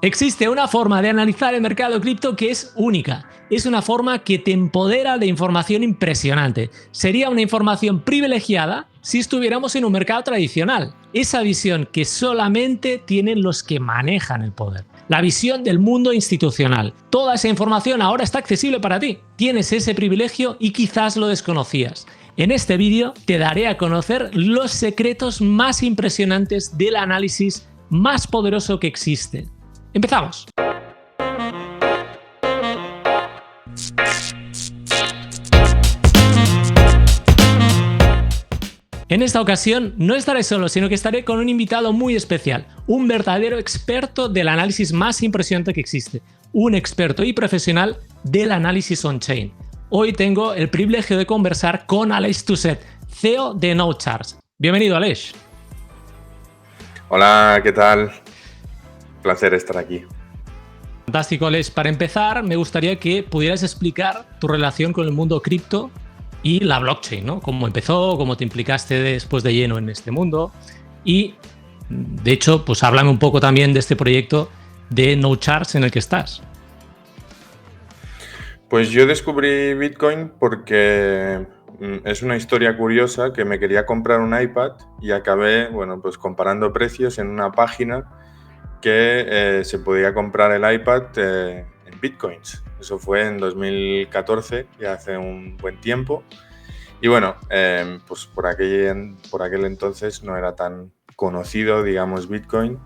Existe una forma de analizar el mercado cripto que es única. Es una forma que te empodera de información impresionante. Sería una información privilegiada si estuviéramos en un mercado tradicional. Esa visión que solamente tienen los que manejan el poder. La visión del mundo institucional. Toda esa información ahora está accesible para ti. Tienes ese privilegio y quizás lo desconocías. En este vídeo te daré a conocer los secretos más impresionantes del análisis más poderoso que existe. ¡Empezamos! En esta ocasión no estaré solo, sino que estaré con un invitado muy especial, un verdadero experto del análisis más impresionante que existe, un experto y profesional del análisis on-chain. Hoy tengo el privilegio de conversar con Aleix Tuset, CEO de NoCharts. Bienvenido, Aleix. Hola, ¿qué tal? Placer estar aquí. Fantástico, Aleix. Para empezar, me gustaría que pudieras explicar tu relación con el mundo cripto y la blockchain, ¿no? Cómo empezó, cómo te implicaste después de lleno en este mundo. Y, de hecho, pues háblame un poco también de este proyecto de NoCharts en el que estás. Pues yo descubrí Bitcoin porque es una historia curiosa que me quería comprar un iPad y acabé, pues comparando precios en una página que se podía comprar el iPad en Bitcoins. Eso fue en 2014, ya hace un buen tiempo. Y bueno, pues por aquel entonces no era tan conocido, digamos, Bitcoin.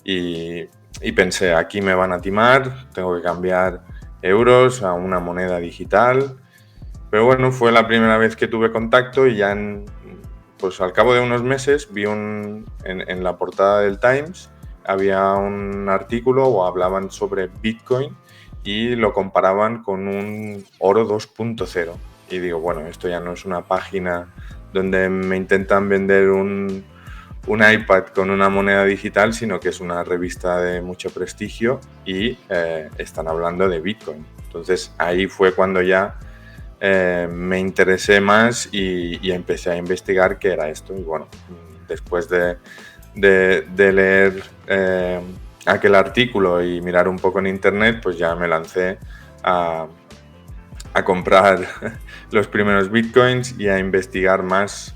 Y pensé, aquí me van a timar, tengo que cambiar euros a una moneda digital. Pero bueno, fue la primera vez que tuve contacto y ya pues al cabo de unos meses vi en la portada del Times había un artículo o hablaban sobre Bitcoin y lo comparaban con un oro 2.0. Y digo, bueno, esto ya no es una página donde me intentan vender un iPad con una moneda digital, sino que es una revista de mucho prestigio y están hablando de Bitcoin. Entonces ahí fue cuando ya me interesé más y empecé a investigar qué era esto. Y bueno, después de leer aquel artículo y mirar un poco en internet, pues ya me lancé a comprar los primeros bitcoins y a investigar más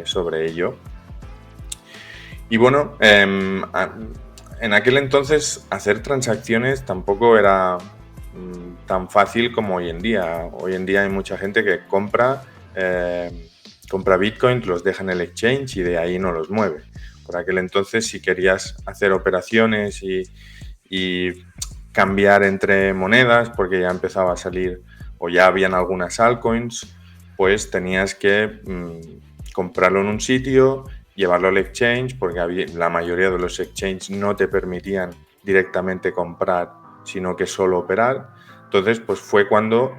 sobre ello. Y bueno, en aquel entonces hacer transacciones tampoco era tan fácil como hoy en día. Hoy en día hay mucha gente que compra bitcoins, los deja en el exchange y de ahí no los mueve. Por aquel entonces, si querías hacer operaciones y cambiar entre monedas, porque ya empezaba a salir o ya habían algunas altcoins, pues tenías que comprarlo en un sitio, llevarlo al exchange, porque la mayoría de los exchanges no te permitían directamente comprar, sino que solo operar. Entonces, pues fue cuando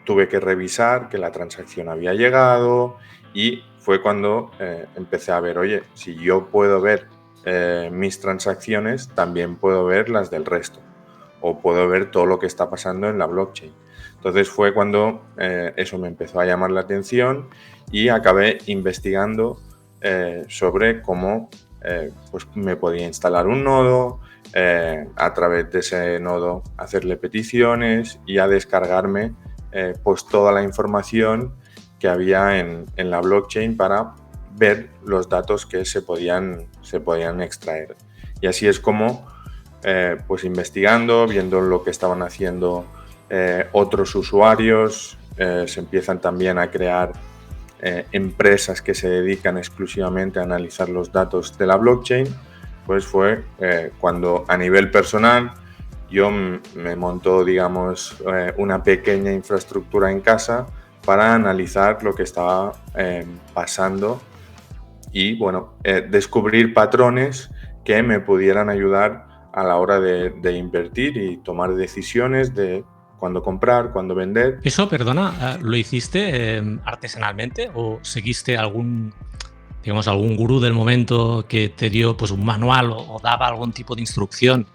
tuve que revisar que la transacción había llegado y fue cuando empecé a ver, oye, si yo puedo ver mis transacciones, también puedo ver las del resto o puedo ver todo lo que está pasando en la blockchain. Entonces fue cuando eso me empezó a llamar la atención y acabé investigando sobre cómo pues me podía instalar un nodo, a través de ese nodo hacerle peticiones y a descargarme pues toda la información que había en la blockchain para ver los datos que se podían extraer. Y así es como, pues investigando, viendo lo que estaban haciendo otros usuarios, se empiezan también a crear empresas que se dedican exclusivamente a analizar los datos de la blockchain. Pues fue cuando a nivel personal yo me montó, digamos, una pequeña infraestructura en casa para analizar lo que estaba pasando y, bueno, descubrir patrones que me pudieran ayudar a la hora de invertir y tomar decisiones de cuándo comprar, cuándo vender. Eso, perdona, ¿lo hiciste artesanalmente o seguiste algún gurú del momento que te dio pues un manual o daba algún tipo de instrucción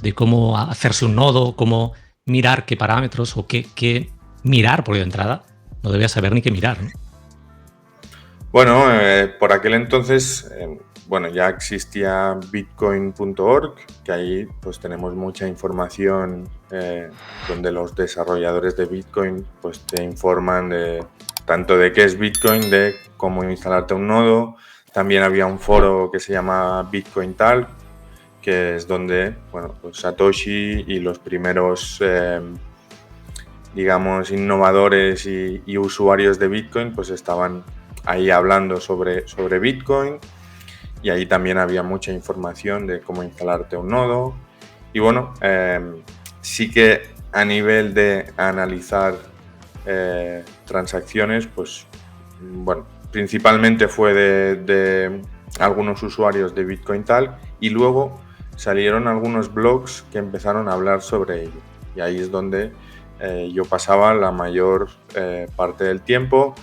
de cómo hacerse un nodo, cómo mirar qué parámetros o qué mirar? Porque de entrada no debías saber ni qué mirar, ¿no? Bueno, por aquel entonces bueno, ya existía bitcoin.org, que ahí pues tenemos mucha información donde los desarrolladores de Bitcoin pues te informan tanto de qué es Bitcoin, de cómo instalarte un nodo. También había un foro que se llama Bitcoin Talk, que es donde, bueno, pues Satoshi y los primeros, digamos, innovadores y usuarios de Bitcoin pues estaban ahí hablando sobre Bitcoin. Y ahí también había mucha información de cómo instalarte un nodo. Y bueno, sí que a nivel de analizar transacciones, pues bueno, principalmente fue de algunos usuarios de Bitcoin Talk, y luego salieron algunos blogs que empezaron a hablar sobre ello. Y ahí es donde yo pasaba la mayor parte del tiempo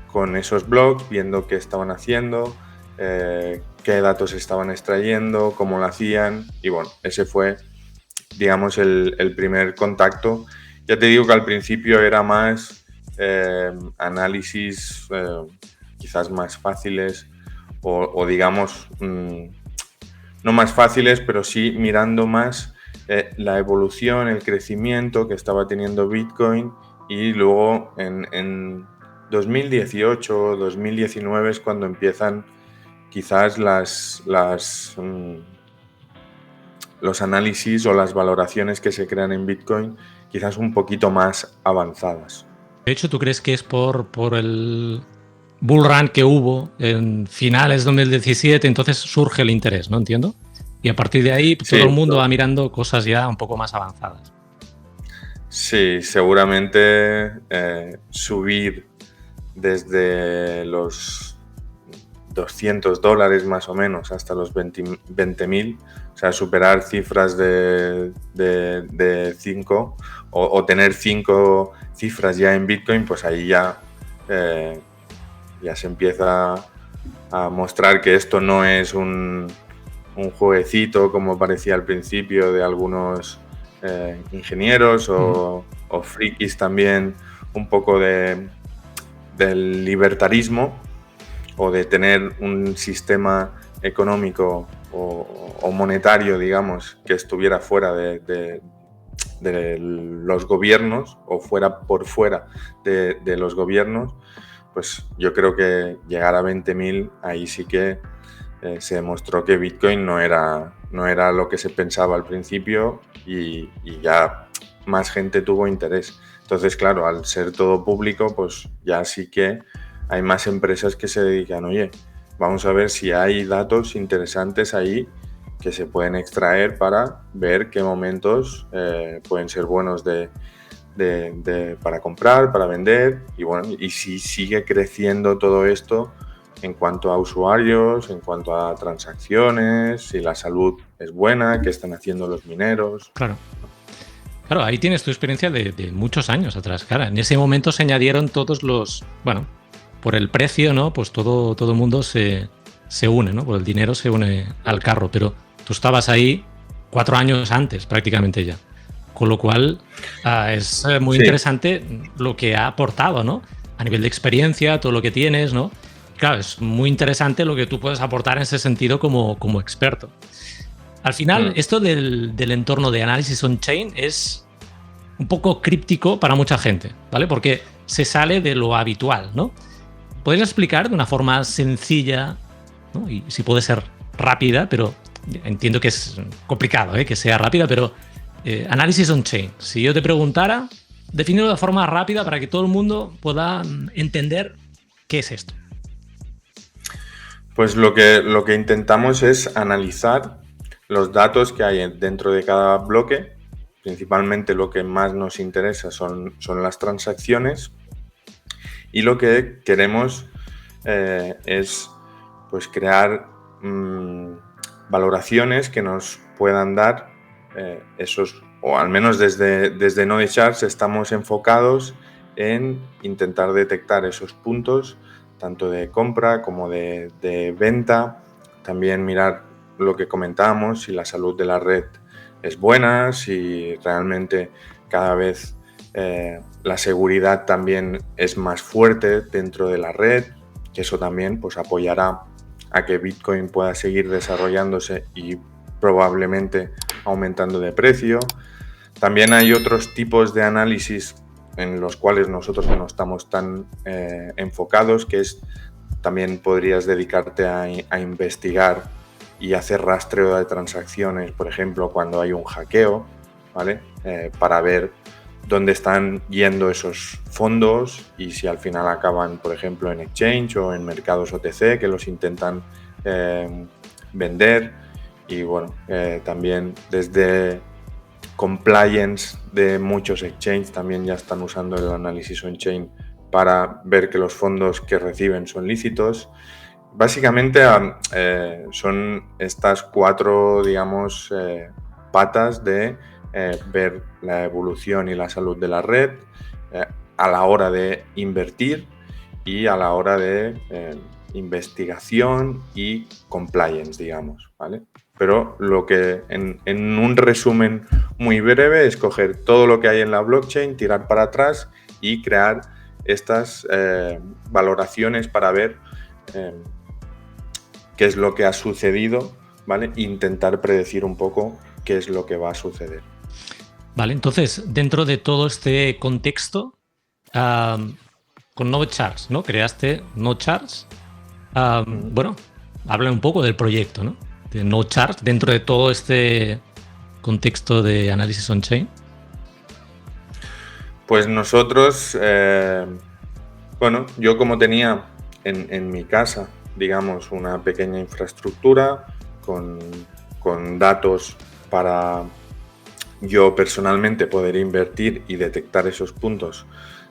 con esos blogs, viendo qué estaban haciendo, qué datos estaban extrayendo, cómo lo hacían, y bueno, ese fue, digamos, el primer contacto. Ya te digo que al principio era más análisis quizás más fáciles o digamos, no más fáciles, pero sí mirando más la evolución, el crecimiento que estaba teniendo Bitcoin, y luego en 2018, 2019 es cuando empiezan quizás los análisis o las valoraciones que se crean en Bitcoin quizás un poquito más avanzadas. De hecho, ¿tú crees que es por el bull run que hubo en finales de 2017, entonces surge el interés, ¿no? Entiendo. Y a partir de ahí todo el mundo va mirando cosas ya un poco más avanzadas. Sí, seguramente subir desde los $200 más o menos hasta los 20.000, o sea, superar cifras de 5 o tener 5 cifras ya en Bitcoin, pues ahí ya se empieza a mostrar que esto no es un jueguecito como parecía al principio de algunos ingenieros o frikis también, un poco del libertarismo o de tener un sistema económico o monetario, digamos, que estuviera fuera de los gobiernos o por fuera de los gobiernos. Pues yo creo que llegar a 20.000, ahí sí que se demostró que Bitcoin no era lo que se pensaba al principio, y ya más gente tuvo interés. Entonces, claro, al ser todo público, pues ya sí que hay más empresas que se dedican, oye, vamos a ver si hay datos interesantes ahí que se pueden extraer para ver qué momentos pueden ser buenos para comprar, para vender, y bueno, y si sigue creciendo todo esto en cuanto a usuarios, en cuanto a transacciones, si la salud es buena, qué están haciendo los mineros. Claro. Claro, ahí tienes tu experiencia de muchos años atrás. Claro, en ese momento se añadieron todos los... Bueno, por el precio, ¿no? Pues todo el mundo se une, ¿no? Por el dinero se une al carro, pero tú estabas ahí 4 años antes prácticamente ya. Con lo cual es muy interesante lo que ha aportado, ¿no? A nivel de experiencia, todo lo que tienes, ¿no? Claro, es muy interesante lo que tú puedes aportar en ese sentido como experto. Al final, esto del entorno de análisis on-chain es un poco críptico para mucha gente, ¿vale? Porque se sale de lo habitual, ¿no? ¿Podrías explicar de una forma sencilla, ¿no? Y si puede ser rápida, pero entiendo que es complicado, que sea rápida, pero análisis on-chain. Si yo te preguntara, definirlo de forma rápida para que todo el mundo pueda entender qué es esto. Pues lo que intentamos es analizar los datos que hay dentro de cada bloque. Principalmente lo que más nos interesa son las transacciones, y lo que queremos es pues crear valoraciones que nos puedan dar esos, o al menos desde Node Charts estamos enfocados en intentar detectar esos puntos tanto de compra como de venta. También mirar lo que comentábamos, si la salud de la red es buena, si realmente cada vez la seguridad también es más fuerte dentro de la red, que eso también pues apoyará a que Bitcoin pueda seguir desarrollándose y probablemente aumentando de precio. También hay otros tipos de análisis en los cuales nosotros no estamos tan enfocados, que es también podrías dedicarte a investigar y hacer rastreo de transacciones, por ejemplo, cuando hay un hackeo, ¿vale? Para ver dónde están yendo esos fondos y si al final acaban, por ejemplo, en exchange o en mercados OTC que los intentan vender. Y bueno, también desde compliance de muchos exchanges también ya están usando el análisis on-chain para ver que los fondos que reciben son lícitos. Básicamente son estas 4, digamos, patas de ver la evolución y la salud de la red a la hora de invertir y a la hora de investigación y compliance, digamos, ¿vale? Pero lo que en un resumen muy breve es coger todo lo que hay en la blockchain, tirar para atrás y crear estas valoraciones para ver qué es lo que ha sucedido, ¿vale? Intentar predecir un poco qué es lo que va a suceder. Vale, entonces, dentro de todo este contexto, con NodeCharts, ¿no? Creaste NodeCharts. Bueno, habla un poco del proyecto, ¿no? De NodeCharts dentro de todo este contexto de análisis on-chain. Pues nosotros, bueno, yo como tenía en mi casa, digamos, una pequeña infraestructura con datos para yo personalmente poder invertir y detectar esos puntos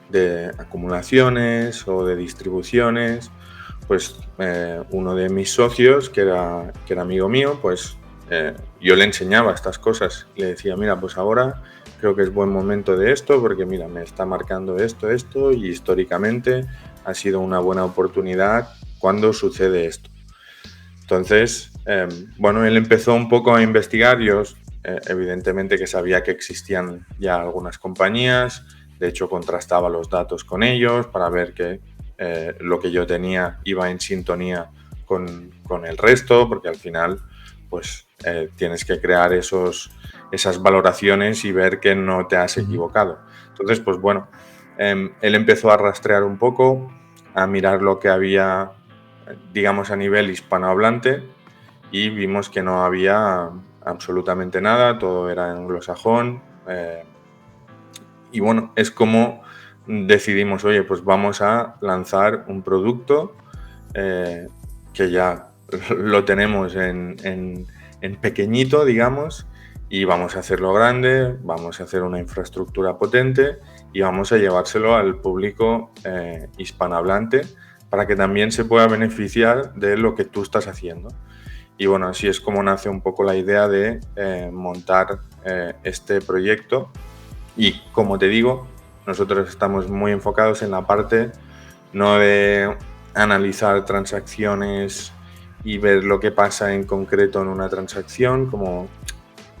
de acumulaciones o de distribuciones, pues uno de mis socios, que era amigo mío, pues yo le enseñaba estas cosas. Le decía, mira, pues ahora creo que es buen momento de esto porque mira, me está marcando esto y históricamente ha sido una buena oportunidad cuando sucede esto. Entonces, bueno, él empezó un poco a investigar. Yo evidentemente que sabía que existían ya algunas compañías, de hecho contrastaba los datos con ellos para ver que lo que yo tenía iba en sintonía con el resto, porque al final pues tienes que crear esas valoraciones y ver que no te has equivocado. Entonces, pues bueno, él empezó a rastrear un poco, a mirar lo que había, digamos, a nivel hispanohablante, y vimos que no había absolutamente nada, todo era anglosajón. Y bueno, es como decidimos, oye, pues vamos a lanzar un producto que ya lo tenemos en pequeñito, digamos, y vamos a hacerlo grande, vamos a hacer una infraestructura potente y vamos a llevárselo al público hispanohablante para que también se pueda beneficiar de lo que tú estás haciendo. Y bueno, así es como nace un poco la idea de montar este proyecto. Y como te digo, nosotros estamos muy enfocados en la parte no de analizar transacciones y ver lo que pasa en concreto en una transacción, como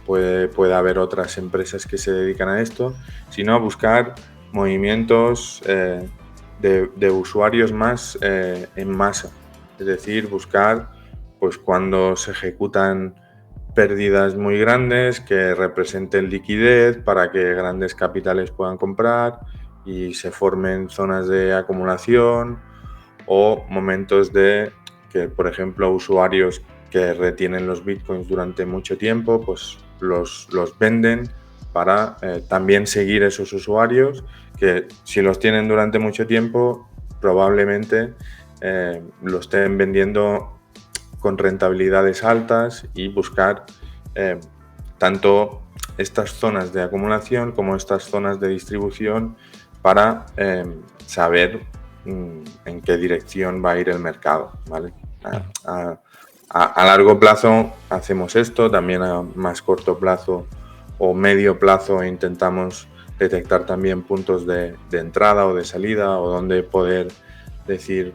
puede haber otras empresas que se dedican a esto, sino a buscar movimientos de usuarios más en masa. Es decir, buscar pues cuando se ejecutan pérdidas muy grandes que representen liquidez para que grandes capitales puedan comprar y se formen zonas de acumulación, o momentos de que, por ejemplo, usuarios que retienen los bitcoins durante mucho tiempo, pues los venden para también seguir esos usuarios que, si los tienen durante mucho tiempo, probablemente lo estén vendiendo con rentabilidades altas, y buscar tanto estas zonas de acumulación como estas zonas de distribución para saber en qué dirección va a ir el mercado, ¿vale? A largo plazo hacemos esto, también a más corto plazo o medio plazo intentamos detectar también puntos de entrada o de salida, o donde poder decir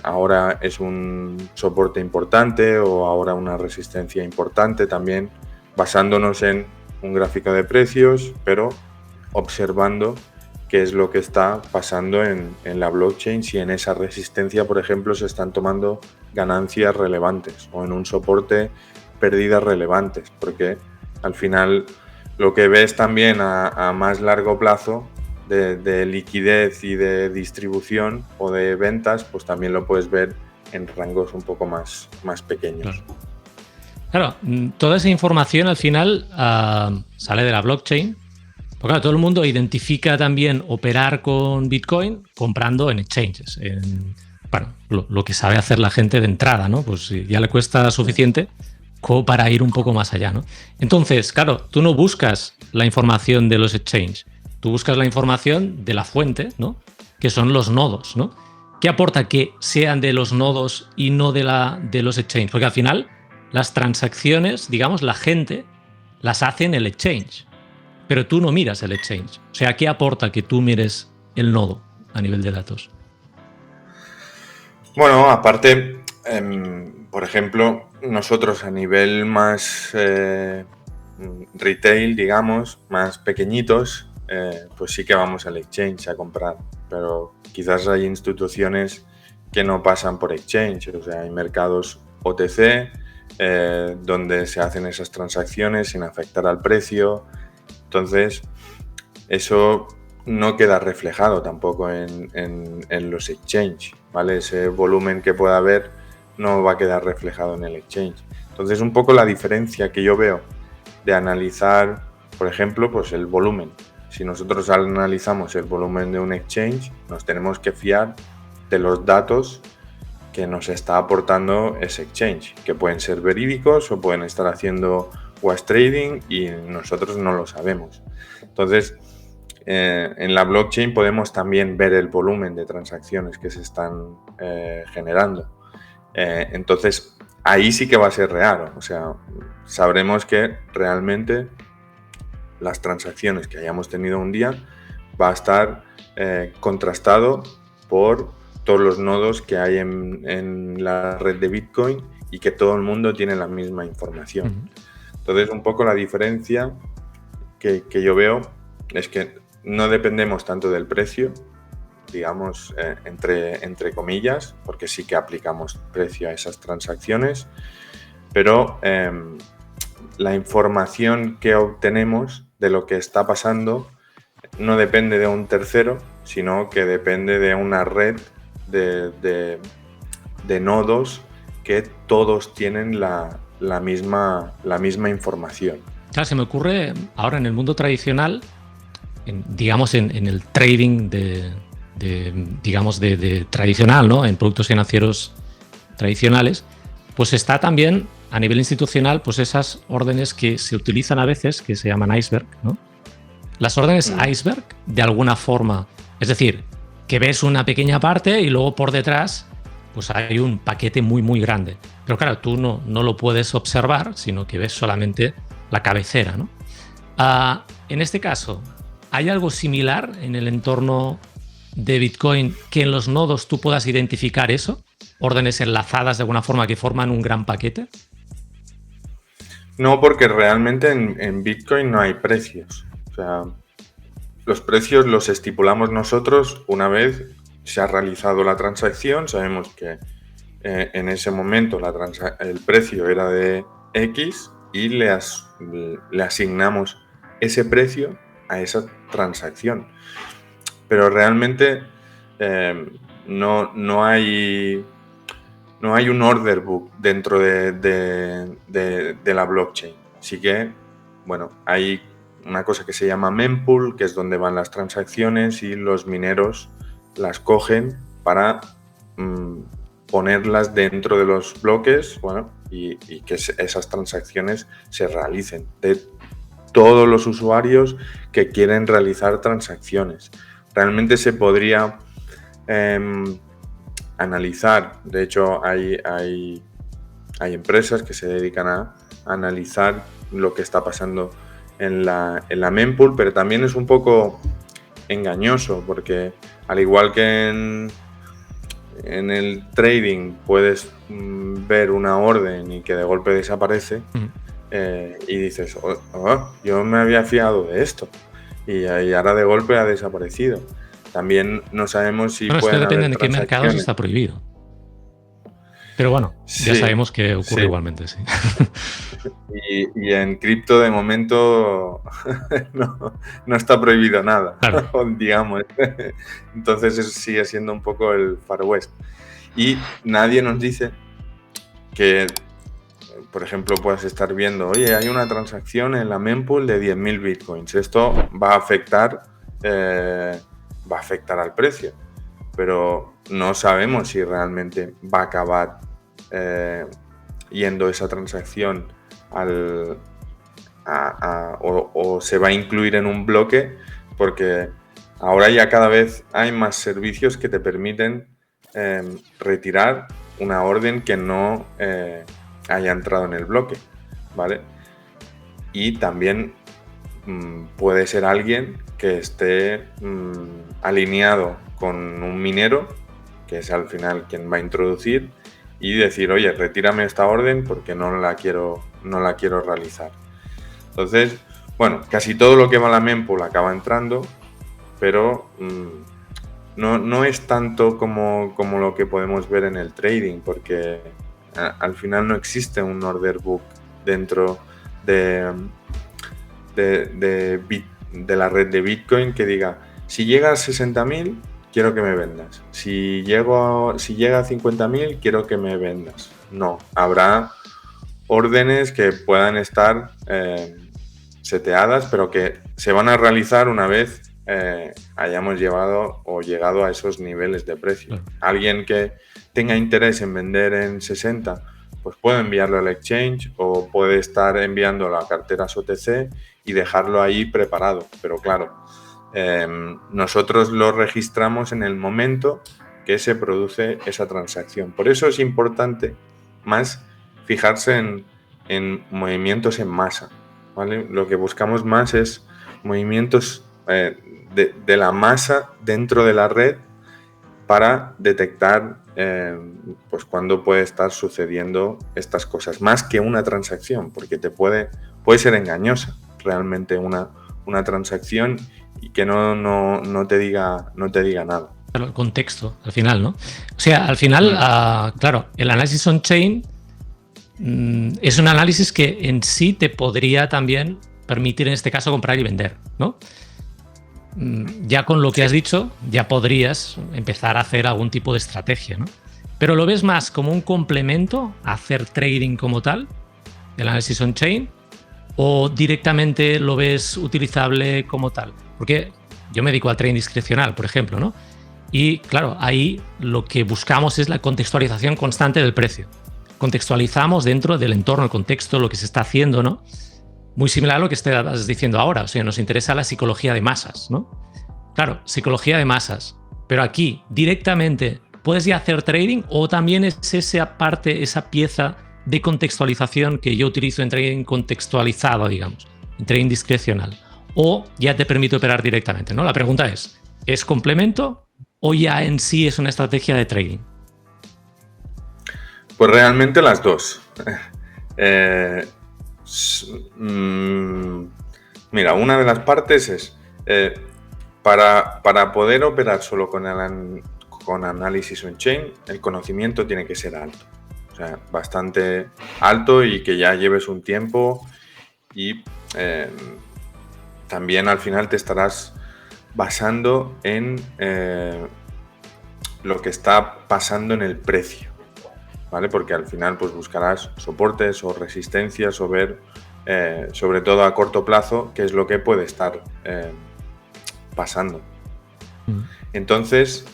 ahora es un soporte importante o ahora una resistencia importante, también basándonos en un gráfico de precios, pero observando qué es lo que está pasando en la blockchain, si en esa resistencia, por ejemplo, se están tomando ganancias relevantes o en un soporte pérdidas relevantes, porque al final lo que ves también a más largo plazo de liquidez y de distribución o de ventas, pues también lo puedes ver en rangos un poco más pequeños. Claro, toda esa información al final sale de la blockchain. Porque claro, todo el mundo identifica también operar con Bitcoin comprando en exchanges. Bueno, lo que sabe hacer la gente de entrada, ¿no? Pues ya le cuesta suficiente como para ir un poco más allá, ¿no? Entonces, claro, tú no buscas la información de los exchanges, tú buscas la información de la fuente, ¿no? Que son los nodos, ¿no? ¿Qué aporta que sean de los nodos y no de los exchanges? Porque al final las transacciones, digamos, la gente las hace en el exchange, pero tú no miras el exchange. O sea, ¿qué aporta que tú mires el nodo a nivel de datos? Bueno, aparte, por ejemplo, nosotros a nivel más retail, digamos, más pequeñitos, pues sí que vamos al exchange a comprar, pero quizás hay instituciones que no pasan por exchange, o sea, hay mercados OTC donde se hacen esas transacciones sin afectar al precio. Entonces, eso no queda reflejado tampoco en los exchange, ¿vale? Ese volumen que pueda haber no va a quedar reflejado en el exchange. Entonces, un poco la diferencia que yo veo de analizar, por ejemplo, pues el volumen. Si nosotros analizamos el volumen de un exchange, nos tenemos que fiar de los datos que nos está aportando ese exchange, que pueden ser verídicos o pueden estar haciendo wash trading y nosotros no lo sabemos. Entonces, en la blockchain podemos también ver el volumen de transacciones que se están generando. Entonces, ahí sí que va a ser real. O sea, sabremos que realmente las transacciones que hayamos tenido un día va a estar contrastado por todos los nodos que hay en la red de Bitcoin y que todo el mundo tiene la misma información. Entonces, un poco la diferencia que yo veo es que no dependemos tanto del precio, digamos, entre comillas, porque sí que aplicamos precio a esas transacciones, pero la información que obtenemos de lo que está pasando no depende de un tercero, sino que depende de una red de nodos que todos tienen la misma información. Claro, se me ocurre ahora en el mundo tradicional, digamos en el trading de tradicional, ¿no? En productos financieros tradicionales, pues está también a nivel institucional, pues esas órdenes que se utilizan a veces, que se llaman iceberg, ¿no? Las órdenes iceberg, de alguna forma, es decir, que ves una pequeña parte y luego por detrás pues hay un paquete muy, muy grande. Pero claro, tú no lo puedes observar, sino que ves solamente la cabecera, ¿no? En este caso, ¿hay algo similar en el entorno de Bitcoin que en los nodos tú puedas identificar eso? ¿Órdenes enlazadas de alguna forma que forman un gran paquete? No, porque realmente en Bitcoin no hay precios. O sea, los precios los estipulamos nosotros una vez se ha realizado la transacción. Sabemos que en ese momento el precio era de X y le asignamos ese precio a esa transacción. Pero realmente no hay un order book dentro de la blockchain. Sí que, bueno, hay una cosa que se llama mempool, que es donde van las transacciones y los mineros las cogen para ponerlas dentro de los bloques, bueno, y que esas transacciones se realicen de todos los usuarios que quieren realizar transacciones. Realmente se podría analizar, de hecho hay empresas que se dedican a analizar lo que está pasando en la mempool, pero también es un poco engañoso porque al igual que en el trading puedes ver una orden y que de golpe desaparece y dices, yo me había fiado de esto y ahora de golpe ha desaparecido. También no sabemos si bueno, pueden esto depende haber de qué mercados transacciones. está prohibido. Pero bueno, ya Sí, sabemos que ocurre sí. igualmente, sí. Y en cripto de momento no está prohibido nada, Claro. digamos. Entonces eso sigue siendo un poco el Far West. Y nadie nos dice que, por ejemplo, puedas estar viendo, oye, hay una transacción en la mempool de 10.000 bitcoins. Esto va a afectar al precio, pero no sabemos si realmente va a acabar yendo esa transacción o se va a incluir en un bloque, porque ahora ya cada vez hay más servicios que te permiten retirar una orden que no haya entrado en el bloque, ¿vale? Y también puede ser alguien que esté alineado con un minero, que es al final quien va a introducir, y decir, oye, retírame esta orden porque no la quiero realizar. Entonces, bueno, casi todo lo que va a la mempool acaba entrando, pero no es tanto como lo que podemos ver en el trading, porque al final no existe un order book dentro de la red de Bitcoin que diga, si llega a 60.000, quiero que me vendas. Si llega a 50.000, quiero que me vendas. No, habrá órdenes que puedan estar seteadas, pero que se van a realizar una vez hayamos llegado a esos niveles de precio. Alguien que tenga interés en vender en 60, pues puede enviarlo al exchange o puede estar enviándolo a carteras OTC y dejarlo ahí preparado. Pero claro, nosotros lo registramos en el momento que se produce esa transacción. Por eso es importante más fijarse en movimientos en masa, ¿vale? Lo que buscamos más es movimientos de la masa dentro de la red para detectar pues cuándo puede estar sucediendo estas cosas, más que una transacción, porque puede ser engañosa realmente una transacción y que no te diga nada. El contexto, al final, ¿no? O sea, al final, claro, el análisis on-chain es un análisis que en sí te podría también permitir, en este caso, comprar y vender, ¿no? Ya con lo que has dicho, ya podrías empezar a hacer algún tipo de estrategia, ¿no? Pero ¿lo ves más como un complemento a hacer trading como tal, el análisis on-chain, o directamente lo ves utilizable como tal? Porque yo me dedico al trading discrecional, por ejemplo, ¿no? Y claro, ahí lo que buscamos es la contextualización constante del precio. Contextualizamos dentro del entorno, el contexto, lo que se está haciendo, ¿no? Muy similar a lo que estás diciendo ahora. O sea, nos interesa la psicología de masas, ¿no? Claro, psicología de masas. Pero aquí, directamente, ¿puedes ya hacer trading o también es esa parte, esa pieza de contextualización que yo utilizo en trading contextualizado, digamos, en trading discrecional? O ya te permite operar directamente, ¿no? La pregunta ¿es complemento o ya en sí es una estrategia de trading? Pues realmente las dos. Mira, una de las partes es para poder operar solo con análisis on-chain, el conocimiento tiene que ser alto. O sea, bastante alto y que ya lleves un tiempo y también al final te estarás basando en lo que está pasando en el precio, ¿vale? Porque al final pues buscarás soportes o resistencias o ver, sobre todo a corto plazo, qué es lo que puede estar pasando. Entonces,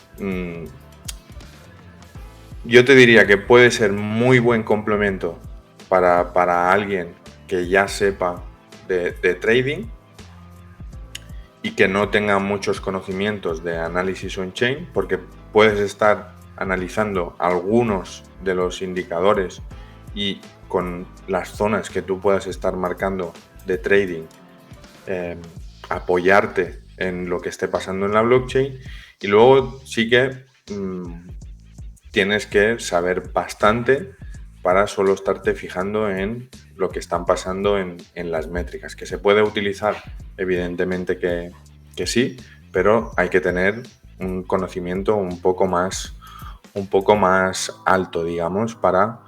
yo te diría que puede ser muy buen complemento para alguien que ya sepa de trading y que no tenga muchos conocimientos de análisis on-chain, porque puedes estar analizando algunos de los indicadores y con las zonas que tú puedas estar marcando de trading, apoyarte en lo que esté pasando en la blockchain. Y luego sí que tienes que saber bastante para solo estarte fijando en lo que están pasando en las métricas, que se puede utilizar, evidentemente que sí, pero hay que tener un conocimiento un poco más un poco más alto, digamos, para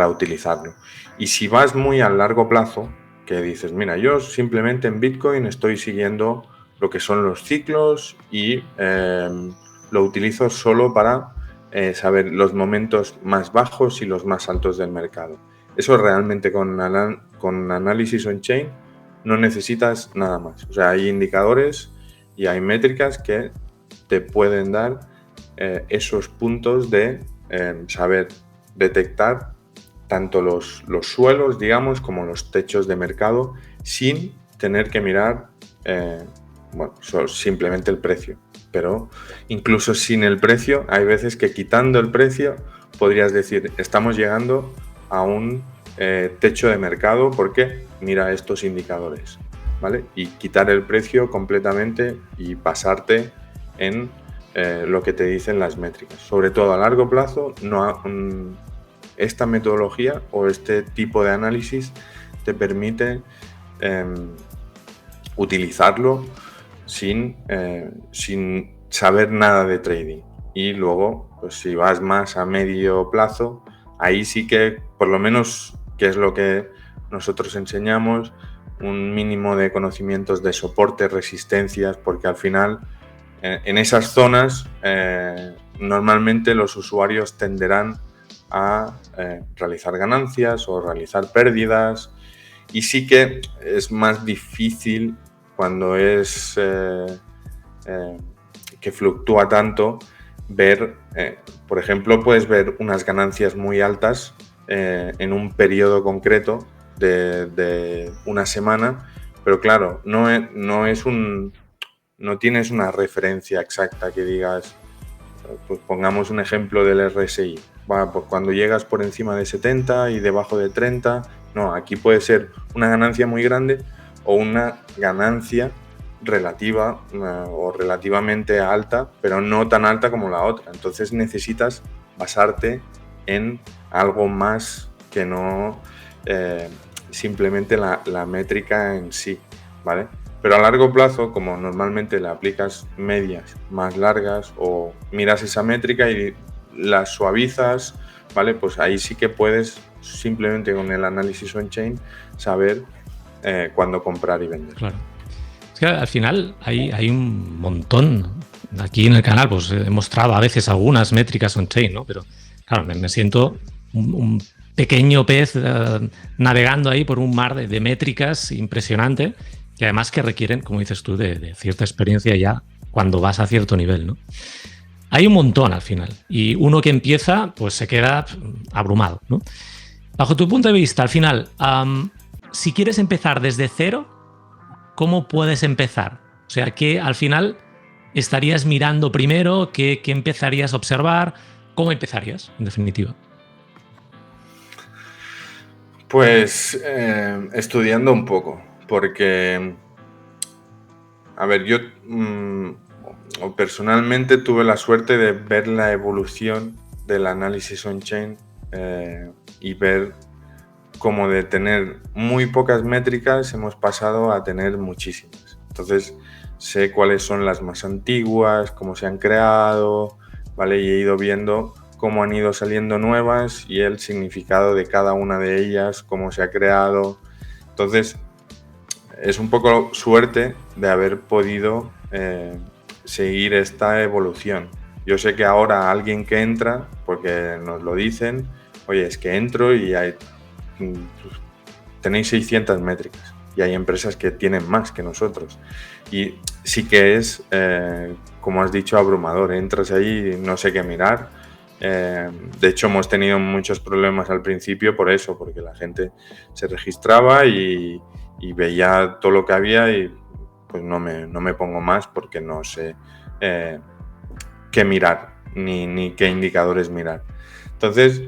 utilizarlo. Y si vas muy a largo plazo, que dices, mira, yo simplemente en Bitcoin estoy siguiendo lo que son los ciclos y lo utilizo solo para saber los momentos más bajos y los más altos del mercado. Eso realmente con análisis on-chain no necesitas nada más. O sea, hay indicadores y hay métricas que te pueden dar esos puntos de saber detectar tanto los suelos, digamos, como los techos de mercado sin tener que mirar simplemente el precio. Pero incluso sin el precio, hay veces que quitando el precio podrías decir, estamos llegando a un techo de mercado porque mira estos indicadores, ¿vale? Y quitar el precio completamente y pasarte en lo que te dicen las métricas. Sobre todo a largo plazo, esta metodología o este tipo de análisis te permite utilizarlo sin saber nada de trading. Y luego, pues si vas más a medio plazo, ahí sí que, por lo menos, que es lo que nosotros enseñamos, un mínimo de conocimientos de soporte, resistencias, porque al final en esas zonas normalmente los usuarios tenderán a realizar ganancias o realizar pérdidas, y sí que es más difícil cuando es que fluctúa tanto ver, por ejemplo, puedes ver unas ganancias muy altas en un periodo concreto de una semana, pero claro, no tienes una referencia exacta que digas, pues pongamos un ejemplo del RSI. Pues cuando llegas por encima de 70 y debajo de 30, no, aquí puede ser una ganancia muy grande o una ganancia relativa o relativamente alta, pero no tan alta como la otra. Entonces necesitas basarte en algo más que no simplemente la métrica en sí, ¿vale? Pero a largo plazo, como normalmente le aplicas medias más largas o miras esa métrica y la suavizas, ¿vale? Pues ahí sí que puedes simplemente con el análisis on-chain saber cuándo comprar y vender. Claro. Es que al final hay un montón. Aquí en el canal pues he mostrado a veces algunas métricas on-chain, ¿no? Pero claro, me siento un pequeño pez navegando ahí por un mar de métricas impresionante, y además que requieren, como dices tú, de cierta experiencia ya cuando vas a cierto nivel, ¿no? Hay un montón al final, y uno que empieza pues se queda abrumado, ¿no? Bajo tu punto de vista, al final, si quieres empezar desde cero, ¿cómo puedes empezar? O sea, ¿qué al final estarías mirando primero? ¿Qué empezarías a observar? ¿Cómo empezarías, en definitiva? Pues estudiando un poco, porque, a ver, yo personalmente tuve la suerte de ver la evolución del análisis on-chain y ver cómo de tener muy pocas métricas hemos pasado a tener muchísimas. Entonces sé cuáles son las más antiguas, cómo se han creado, ¿vale? Y he ido viendo cómo han ido saliendo nuevas y el significado de cada una de ellas, cómo se ha creado. Entonces es un poco suerte de haber podido seguir esta evolución. Yo sé que ahora alguien que entra, porque nos lo dicen, oye, es que entro y tenéis 600 métricas y hay empresas que tienen más que nosotros. Y sí que es, como has dicho, abrumador. Entras ahí y no sé qué mirar. De hecho, hemos tenido muchos problemas al principio por eso, porque la gente se registraba y veía todo lo que había y pues no me pongo más porque no sé qué mirar ni qué indicadores mirar. Entonces,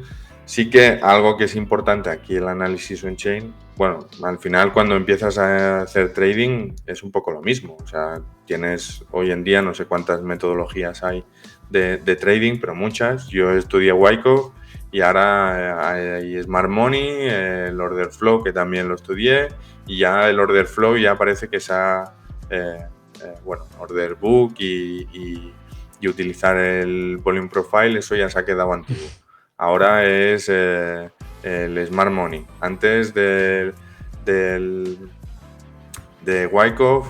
sí que algo que es importante aquí, el análisis on-chain, bueno, al final cuando empiezas a hacer trading es un poco lo mismo. O sea, tienes hoy en día no sé cuántas metodologías hay de trading, pero muchas. Yo estudié Wyckoff y ahora hay Smart Money, el Order Flow, que también lo estudié, y ya el Order Flow ya parece que se ha, Order Book y y utilizar el Volume Profile, eso ya se ha quedado antiguo. Ahora es el Smart Money. Antes de Wyckoff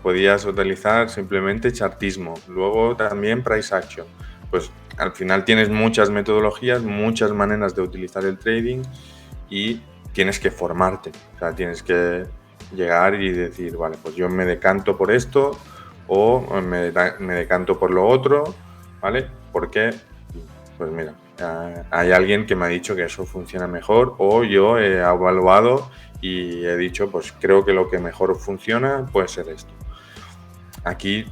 podías utilizar simplemente chartismo. Luego también Price Action. Pues al final tienes muchas metodologías, muchas maneras de utilizar el trading y tienes que formarte. O sea, tienes que llegar y decir, vale, pues yo me decanto por esto o me decanto por lo otro, ¿vale? Porque, pues mira, hay alguien que me ha dicho que eso funciona mejor o yo he evaluado y he dicho, pues creo que lo que mejor funciona puede ser esto. Aquí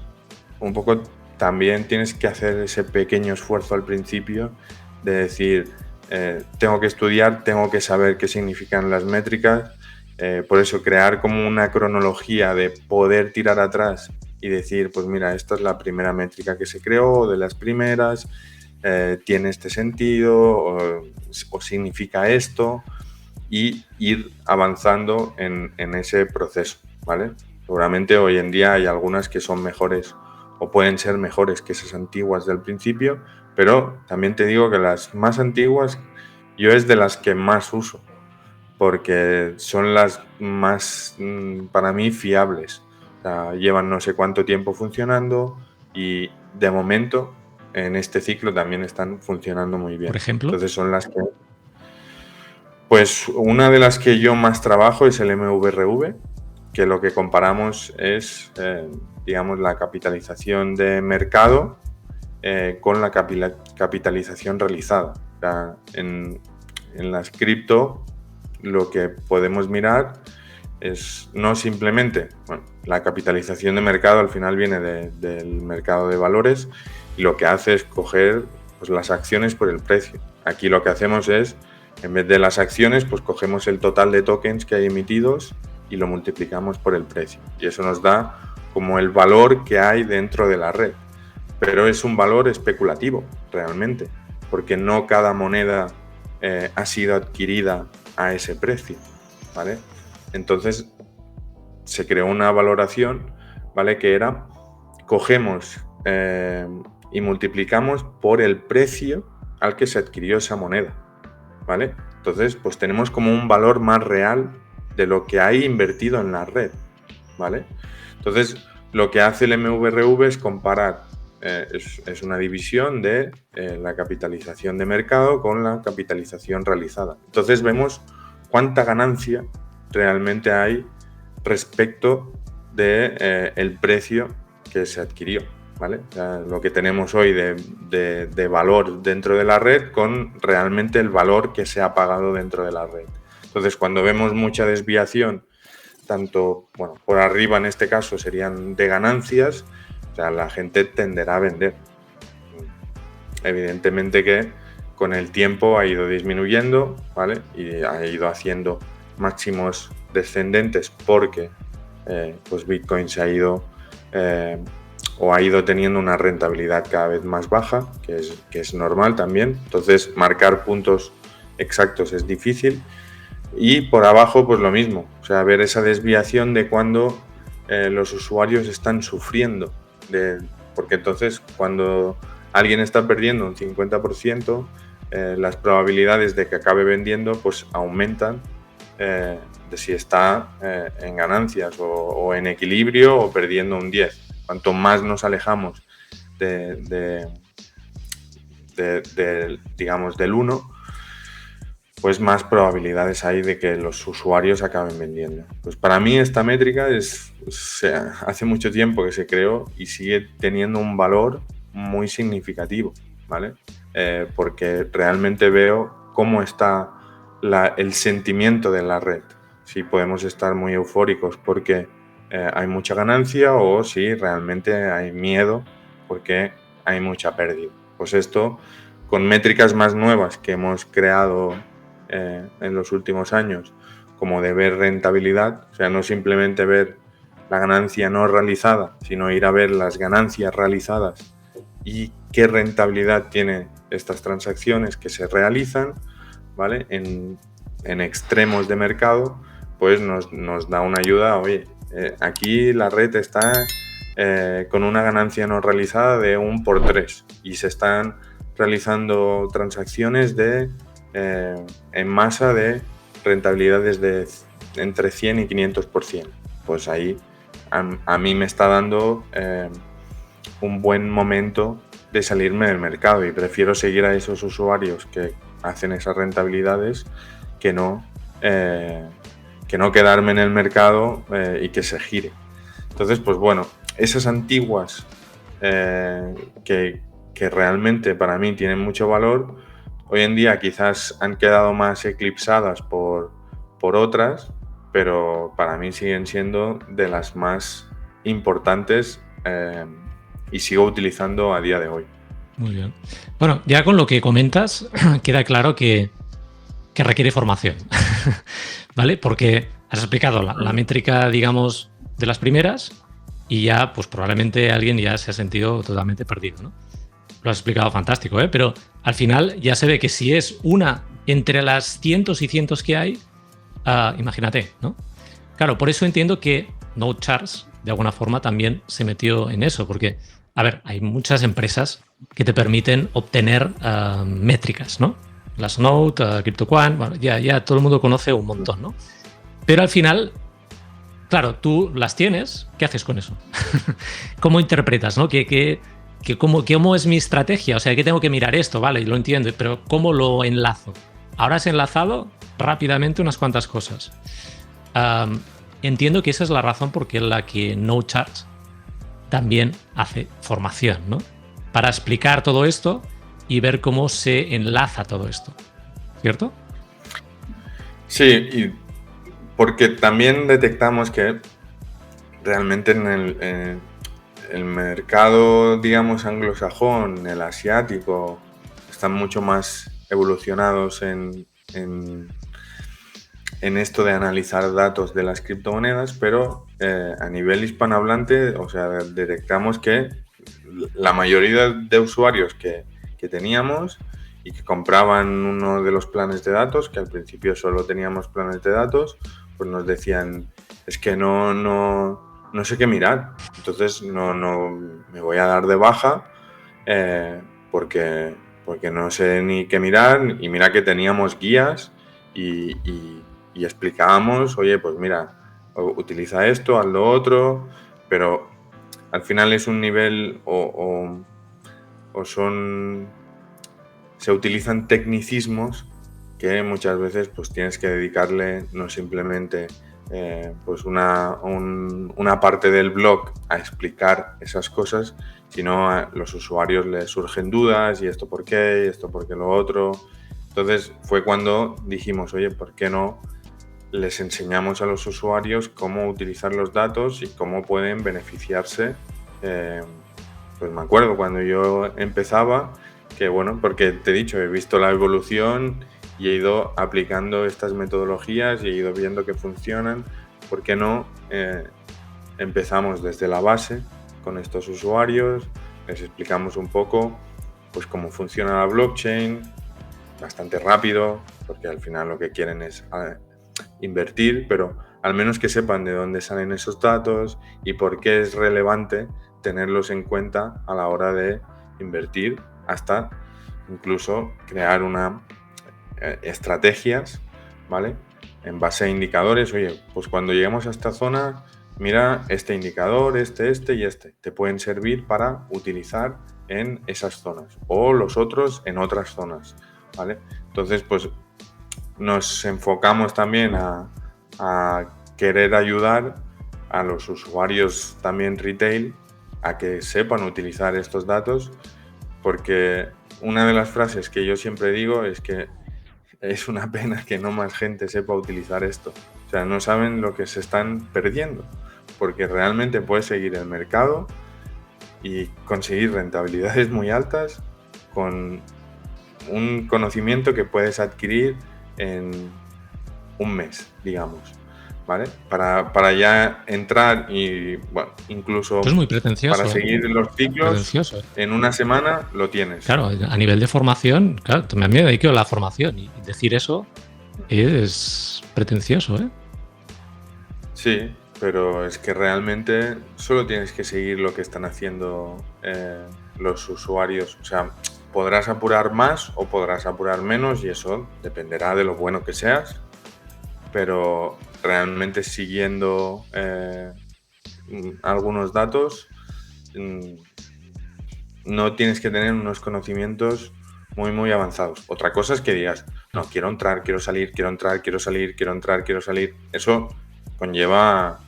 un poco también tienes que hacer ese pequeño esfuerzo al principio de decir, tengo que estudiar, tengo que saber qué significan las métricas, por eso crear como una cronología de poder tirar atrás y decir, pues mira, esta es la primera métrica que se creó, de las primeras, tiene este sentido o significa esto, y ir avanzando en ese proceso, ¿vale? Seguramente hoy en día hay algunas que son mejores o pueden ser mejores que esas antiguas del principio, pero también te digo que las más antiguas yo es de las que más uso, porque son las más, para mí, fiables. O sea, llevan no sé cuánto tiempo funcionando y de momento en este ciclo también están funcionando muy bien. Por ejemplo. Entonces son las que... Pues una de las que yo más trabajo es el MVRV, que lo que comparamos es, digamos, la capitalización de mercado con la capitalización realizada. O sea, en las cripto lo que podemos mirar es no simplemente, bueno, la capitalización de mercado al final viene del mercado de valores y lo que hace es coger pues, las acciones por el precio. Aquí lo que hacemos es, en vez de las acciones, pues cogemos el total de tokens que hay emitidos y lo multiplicamos por el precio. Y eso nos da como el valor que hay dentro de la red. Pero es un valor especulativo, realmente, porque no cada moneda ha sido adquirida a ese precio, ¿vale? Entonces, se creó una valoración, ¿vale? Que era, cogemos y multiplicamos por el precio al que se adquirió esa moneda, ¿vale? Entonces, pues tenemos como un valor más real de lo que hay invertido en la red, ¿vale? Entonces, lo que hace el MVRV es comparar, es una división de la capitalización de mercado con la capitalización realizada. Entonces, vemos cuánta ganancia realmente hay respecto de el precio que se adquirió, ¿vale? O sea, lo que tenemos hoy de valor dentro de la red con realmente el valor que se ha pagado dentro de la red. Entonces, cuando vemos mucha desviación, tanto, bueno, por arriba en este caso serían de ganancias, o sea, la gente tenderá a vender. Evidentemente que con el tiempo ha ido disminuyendo, ¿vale? Y ha ido haciendo máximos descendentes porque pues Bitcoin se ha ido o ha ido teniendo una rentabilidad cada vez más baja, que es normal también. Entonces, marcar puntos exactos es difícil. Y por abajo, pues lo mismo. O sea, ver esa desviación de cuando los usuarios están sufriendo. Porque entonces, cuando alguien está perdiendo un 50%, las probabilidades de que acabe vendiendo pues aumentan de si está en ganancias o en equilibrio o perdiendo un 10. Cuanto más nos alejamos digamos, del 1, pues más probabilidades hay de que los usuarios acaben vendiendo. Pues para mí esta métrica hace mucho tiempo que se creó y sigue teniendo un valor muy significativo, ¿vale? Porque realmente veo cómo está el sentimiento de la red. Si podemos estar muy eufóricos porque hay mucha ganancia o si realmente hay miedo porque hay mucha pérdida. Pues esto, con métricas más nuevas que hemos creado en los últimos años, como de ver rentabilidad, o sea, no simplemente ver la ganancia no realizada, sino ir a ver las ganancias realizadas y qué rentabilidad tienen estas transacciones que se realizan, ¿vale? En extremos de mercado, pues nos da una ayuda. Oye, aquí la red está con una ganancia no realizada de 1 por 3 y se están realizando transacciones en masa de rentabilidades de entre 100 y 500%. Pues ahí a mí me está dando un buen momento de salirme del mercado y prefiero seguir a esos usuarios que hacen esas rentabilidades que no quedarme en el mercado y que se gire. Entonces, pues bueno, esas antiguas que realmente para mí tienen mucho valor, hoy en día quizás han quedado más eclipsadas por otras, pero para mí siguen siendo de las más importantes y sigo utilizando a día de hoy. Muy bien. Bueno, ya con lo que comentas queda claro que requiere formación, ¿vale? Porque has explicado la métrica, digamos, de las primeras y ya, pues probablemente alguien ya se ha sentido totalmente perdido, ¿no? Lo has explicado fantástico, ¿eh? Pero al final ya se ve que si es una entre las cientos y cientos que hay, imagínate, ¿no? Claro, por eso entiendo que NodeCharts de alguna forma también se metió en eso, porque, a ver, hay muchas empresas que te permiten obtener métricas, ¿no? Las Node, CryptoQuant, bueno, ya todo el mundo conoce un montón, ¿no? Pero al final, claro, tú las tienes, ¿qué haces con eso? ¿Cómo interpretas, no? ¿Cómo es mi estrategia? O sea, ¿qué tengo que mirar esto? Vale, lo entiendo, pero ¿cómo lo enlazo? Ahora has enlazado rápidamente unas cuantas cosas. Entiendo que esa es la razón por la que NodeCharts también hace formación, ¿no? Para explicar todo esto y ver cómo se enlaza todo esto, ¿cierto? Sí, y porque también detectamos que realmente en el mercado, digamos, anglosajón, el asiático, están mucho más evolucionados en esto de analizar datos de las criptomonedas, pero a nivel hispanohablante, o sea, detectamos que la mayoría de usuarios que teníamos y que compraban uno de los planes de datos, que al principio solo teníamos planes de datos, pues nos decían, es que no sé qué mirar, entonces no me voy a dar de baja porque no sé ni qué mirar, y mira que teníamos guías y explicábamos, oye, pues mira, utiliza esto, haz lo otro, pero al final es un nivel se utilizan tecnicismos que muchas veces pues tienes que dedicarle no simplemente pues una parte del blog a explicar esas cosas, sino a los usuarios les surgen dudas, y esto por qué, y esto por qué lo otro. Entonces fue cuando dijimos, oye, ¿por qué no les enseñamos a los usuarios cómo utilizar los datos y cómo pueden beneficiarse? Pues me acuerdo cuando yo empezaba, que bueno, porque te he dicho, he visto la evolución y he ido aplicando estas metodologías y he ido viendo que funcionan. ¿Por qué no empezamos desde la base con estos usuarios? Les explicamos un poco pues cómo funciona la blockchain, bastante rápido, porque al final lo que quieren es invertir, pero al menos que sepan de dónde salen esos datos y por qué es relevante tenerlos en cuenta a la hora de invertir, hasta incluso crear estrategias, ¿vale? En base a indicadores. Oye, pues cuando lleguemos a esta zona, mira este indicador, este y este, te pueden servir para utilizar en esas zonas, o los otros en otras zonas, ¿vale? Entonces, pues nos enfocamos también a querer ayudar a los usuarios también retail a que sepan utilizar estos datos, porque una de las frases que yo siempre digo es que es una pena que no más gente sepa utilizar esto. O sea, no saben lo que se están perdiendo, porque realmente puedes seguir el mercado y conseguir rentabilidades muy altas con un conocimiento que puedes adquirir en un mes, digamos, ¿vale? Para ya entrar y, bueno, incluso es muy pretencioso, para seguir los ciclos, en una semana lo tienes. Claro, a nivel de formación, claro, también me dedico a la formación y decir eso es pretencioso, ¿eh? Sí, pero es que realmente solo tienes que seguir lo que están haciendo los usuarios. O sea, podrás apurar más o podrás apurar menos y eso dependerá de lo bueno que seas, pero realmente siguiendo algunos datos no tienes que tener unos conocimientos muy avanzados. Otra cosa es que digas, no, quiero entrar, quiero salir, quiero entrar, quiero salir, quiero entrar, quiero salir. Eso conlleva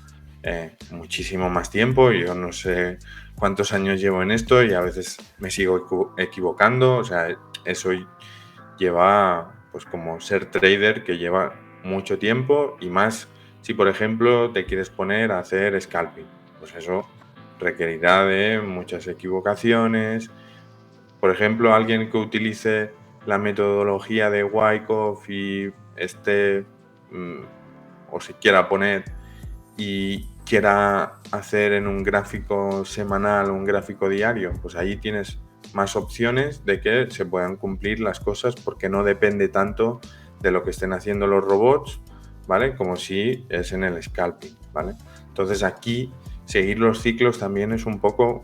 muchísimo más tiempo. Yo no sé cuántos años llevo en esto y a veces me sigo equivocando. O sea, eso lleva, pues como ser trader, que lleva mucho tiempo y más si, por ejemplo, te quieres poner a hacer scalping. Pues eso requerirá de muchas equivocaciones. Por ejemplo, alguien que utilice la metodología de Wyckoff y o se quiera poner y quiera hacer en un gráfico semanal o un gráfico diario, pues ahí tienes más opciones de que se puedan cumplir las cosas porque no depende tanto de lo que estén haciendo los robots, ¿vale? Como si es en el scalping, ¿vale? Entonces aquí seguir los ciclos también es un poco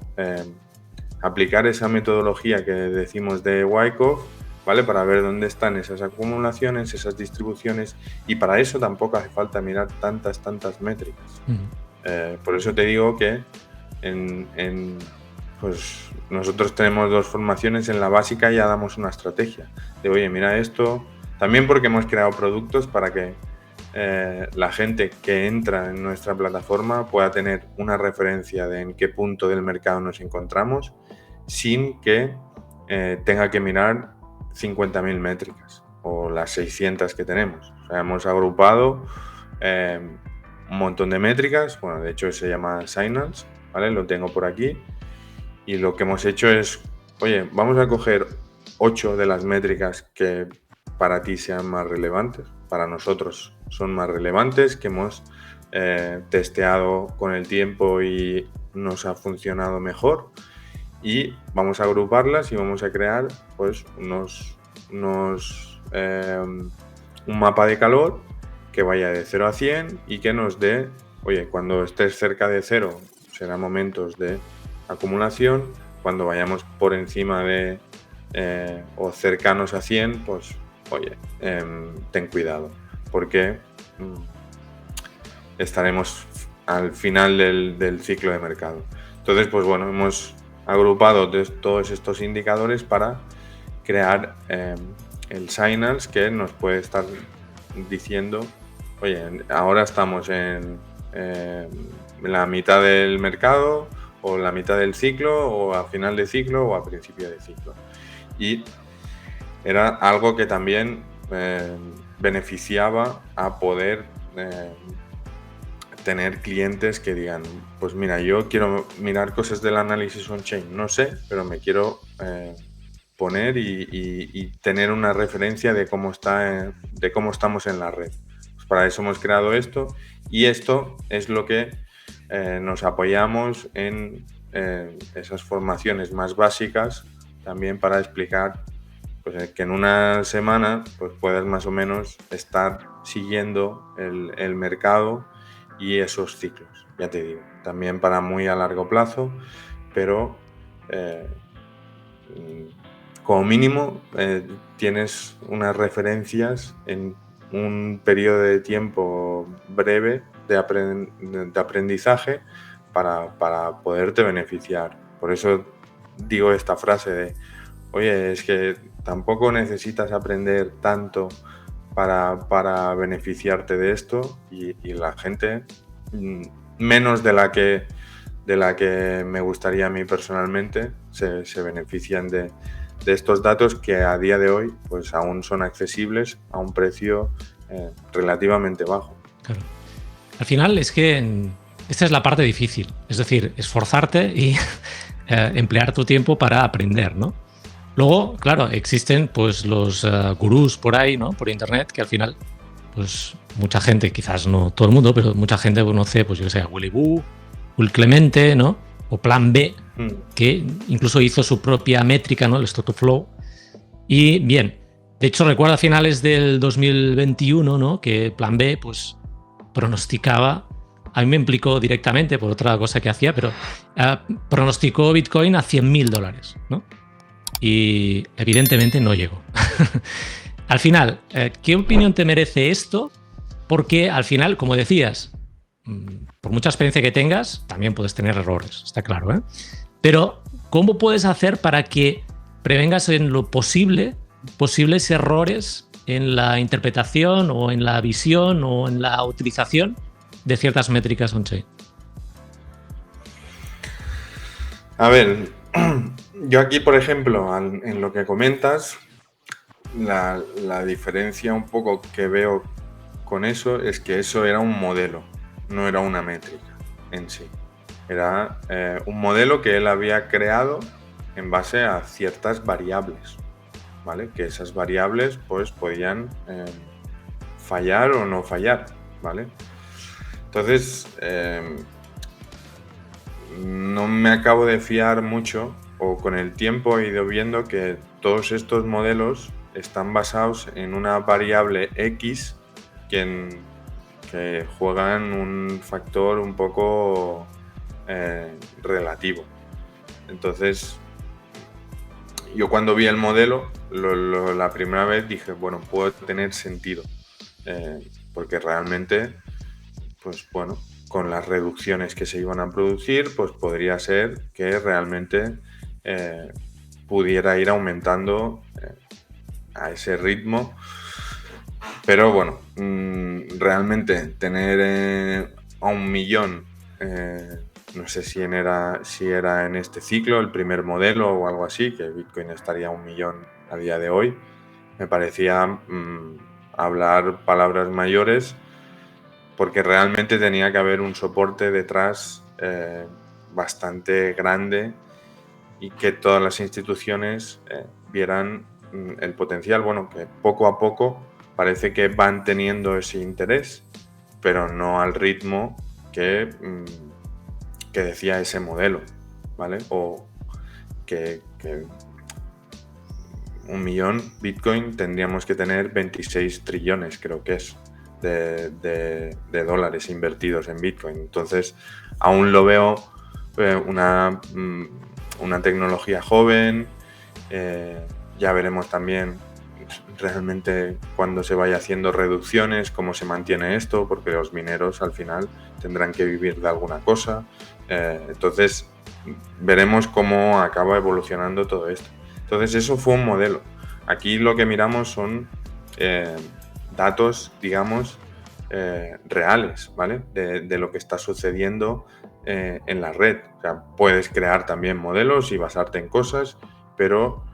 aplicar esa metodología que decimos de Wyckoff, ¿vale? Para ver dónde están esas acumulaciones, esas distribuciones, y para eso tampoco hace falta mirar tantas métricas. Por eso te digo que pues nosotros tenemos 2 formaciones. En la básica ya damos una estrategia de, oye, mira esto, también porque hemos creado productos para que la gente que entra en nuestra plataforma pueda tener una referencia de en qué punto del mercado nos encontramos sin que tenga que mirar 50.000 métricas o las 600 que tenemos. O sea, hemos agrupado un montón de métricas. Bueno, de hecho se llama Signals, ¿vale? Lo tengo por aquí. Y lo que hemos hecho es, oye, vamos a coger 8 de las métricas que para ti sean más relevantes, para nosotros son más relevantes, que hemos testeado con el tiempo y nos ha funcionado mejor, y vamos a agruparlas y vamos a crear pues un mapa de calor que vaya de 0 a 100 y que nos dé, oye, cuando estés cerca de 0 serán momentos de acumulación, cuando vayamos por encima de o cercanos a 100, pues oye, ten cuidado, porque estaremos al final del ciclo de mercado. Entonces, pues bueno, hemos agrupado todos estos indicadores para crear el Signals, que nos puede estar diciendo, oye, ahora estamos en la mitad del mercado, o la mitad del ciclo, o a final de ciclo, o a principio de ciclo. Y era algo que también beneficiaba a poder tener clientes que digan, pues mira, yo quiero mirar cosas del análisis on-chain, no sé, pero me quiero poner y tener una referencia de cómo estamos en la red. Pues para eso hemos creado esto, y esto es lo que nos apoyamos en esas formaciones más básicas, también para explicar pues, que en una semana pues, puedes más o menos estar siguiendo el mercado y esos ciclos, ya te digo, también para muy a largo plazo, pero como mínimo tienes unas referencias en un periodo de tiempo breve de aprendizaje para poderte beneficiar. Por eso digo esta frase de, oye, es que tampoco necesitas aprender tanto para beneficiarte de esto, y la gente, menos de la que me gustaría a mí personalmente, se benefician de estos datos que a día de hoy pues aún son accesibles a un precio relativamente bajo. Claro. Al final es que esta es la parte difícil, es decir, esforzarte y emplear tu tiempo para aprender, ¿no? Luego, claro, existen pues los gurús por ahí, ¿no? Por internet, que al final, pues mucha gente, quizás no todo el mundo, pero mucha gente conoce, pues yo que sé, a Willy Woo, Will Clemente, ¿no? O Plan B, que incluso hizo su propia métrica, ¿no? El Stotoflow. Y bien, de hecho recuerdo a finales del 2021, ¿no? Que Plan B, pues pronosticaba a mí me implicó directamente por otra cosa que hacía, pero pronosticó Bitcoin a $100.000, ¿no? Y evidentemente no llegó. Al final, ¿qué opinión te merece esto? Porque al final, como decías, por mucha experiencia que tengas, también puedes tener errores, está claro, ¿eh? Pero, ¿cómo puedes hacer para que prevengas en lo posibles errores en la interpretación o en la visión o en la utilización de ciertas métricas on-chain? A ver, yo aquí, por ejemplo, en lo que comentas, la diferencia un poco que veo con eso es que eso era un modelo, no era una métrica en sí. Era un modelo que él había creado en base a ciertas variables, ¿vale? Que esas variables pues podían fallar o no fallar, ¿vale? Entonces, no me acabo de fiar mucho, o con el tiempo he ido viendo que todos estos modelos están basados en una variable X que juegan un factor un poco relativo. Entonces, yo cuando vi el modelo, la primera vez dije, bueno, puede tener sentido, porque realmente, pues bueno, con las reducciones que se iban a producir, pues podría ser que realmente pudiera ir aumentando a ese ritmo. Pero bueno, realmente tener a 1 millón, no sé si era en este ciclo el primer modelo o algo así, que Bitcoin estaría a 1 millón a día de hoy, me parecía hablar palabras mayores, porque realmente tenía que haber un soporte detrás bastante grande y que todas las instituciones vieran el potencial. Bueno, que poco a poco parece que van teniendo ese interés, pero no al ritmo que decía ese modelo, ¿vale? O que 1 millón Bitcoin tendríamos que tener 26 trillones, creo que es, de dólares invertidos en Bitcoin. Entonces, aún lo veo una tecnología joven. Ya veremos también realmente cuando se vaya haciendo reducciones, cómo se mantiene esto, porque los mineros al final tendrán que vivir de alguna cosa. Entonces, veremos cómo acaba evolucionando todo esto. Entonces, eso fue un modelo. Aquí lo que miramos son datos, digamos, reales, ¿vale? De lo que está sucediendo en la red. O sea, puedes crear también modelos y basarte en cosas, pero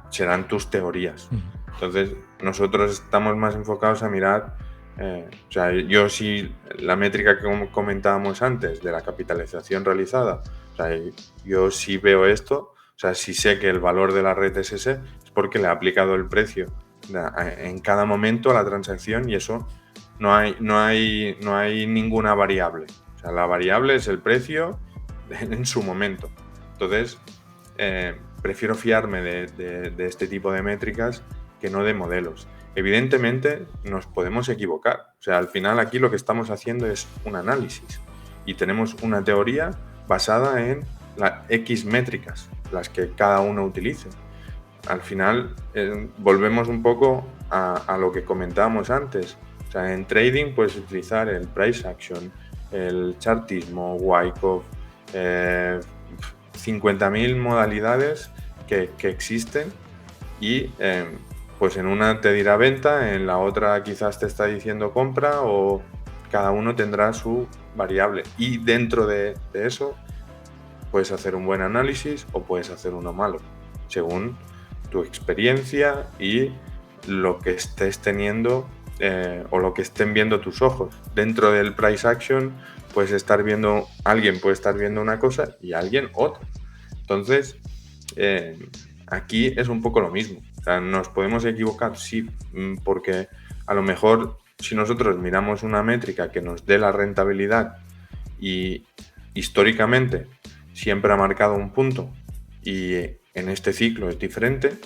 serán tus teorías. Entonces, nosotros estamos más enfocados a mirar, o sea, yo sí, la métrica que comentábamos antes de la capitalización realizada, o sea, yo sí veo esto, o sea, si sé que el valor de la red es ese, es porque le ha aplicado el precio en cada momento a la transacción, y eso no hay ninguna variable. O sea, la variable es el precio en su momento. Entonces, prefiero fiarme de este tipo de métricas que no de modelos. Evidentemente nos podemos equivocar. O sea, al final aquí lo que estamos haciendo es un análisis y tenemos una teoría basada en las X métricas, las que cada uno utilice. Al final volvemos un pogo a lo que comentábamos antes. O sea, en trading puedes utilizar el price action, el chartismo, Wyckoff, 50.000 modalidades que existen, y pues en una te dirá venta, en la otra quizás te está diciendo compra, o cada uno tendrá su variable, y dentro de eso puedes hacer un buen análisis o puedes hacer uno malo, según tu experiencia y lo que estés teniendo o lo que estén viendo tus ojos. Dentro del price action alguien puede estar viendo una cosa y alguien otra. Entonces, aquí es un poco lo mismo. O sea, nos podemos equivocar, sí, porque a lo mejor si nosotros miramos una métrica que nos dé la rentabilidad y históricamente siempre ha marcado un punto y en este ciclo es diferente,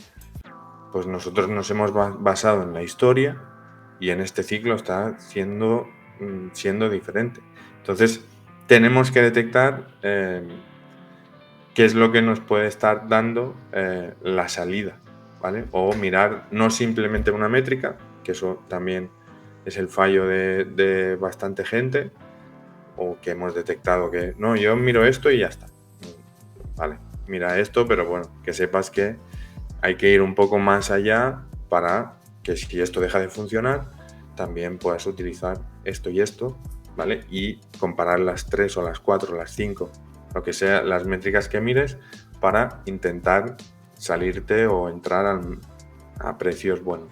pues nosotros nos hemos basado en la historia y en este ciclo está siendo siendo diferente. Entonces, tenemos que detectar qué es lo que nos puede estar dando la salida, ¿vale? O mirar no simplemente una métrica, que eso también es el fallo de bastante gente, o que hemos detectado que no, yo miro esto y ya está. Vale, mira esto, pero bueno, que sepas que hay que ir un poco más allá para que si esto deja de funcionar, también puedas utilizar esto y esto, ¿vale? Y comparar las 3 o las 4 o las 5, lo que sea, las métricas que mires para intentar salirte o entrar a precios buenos.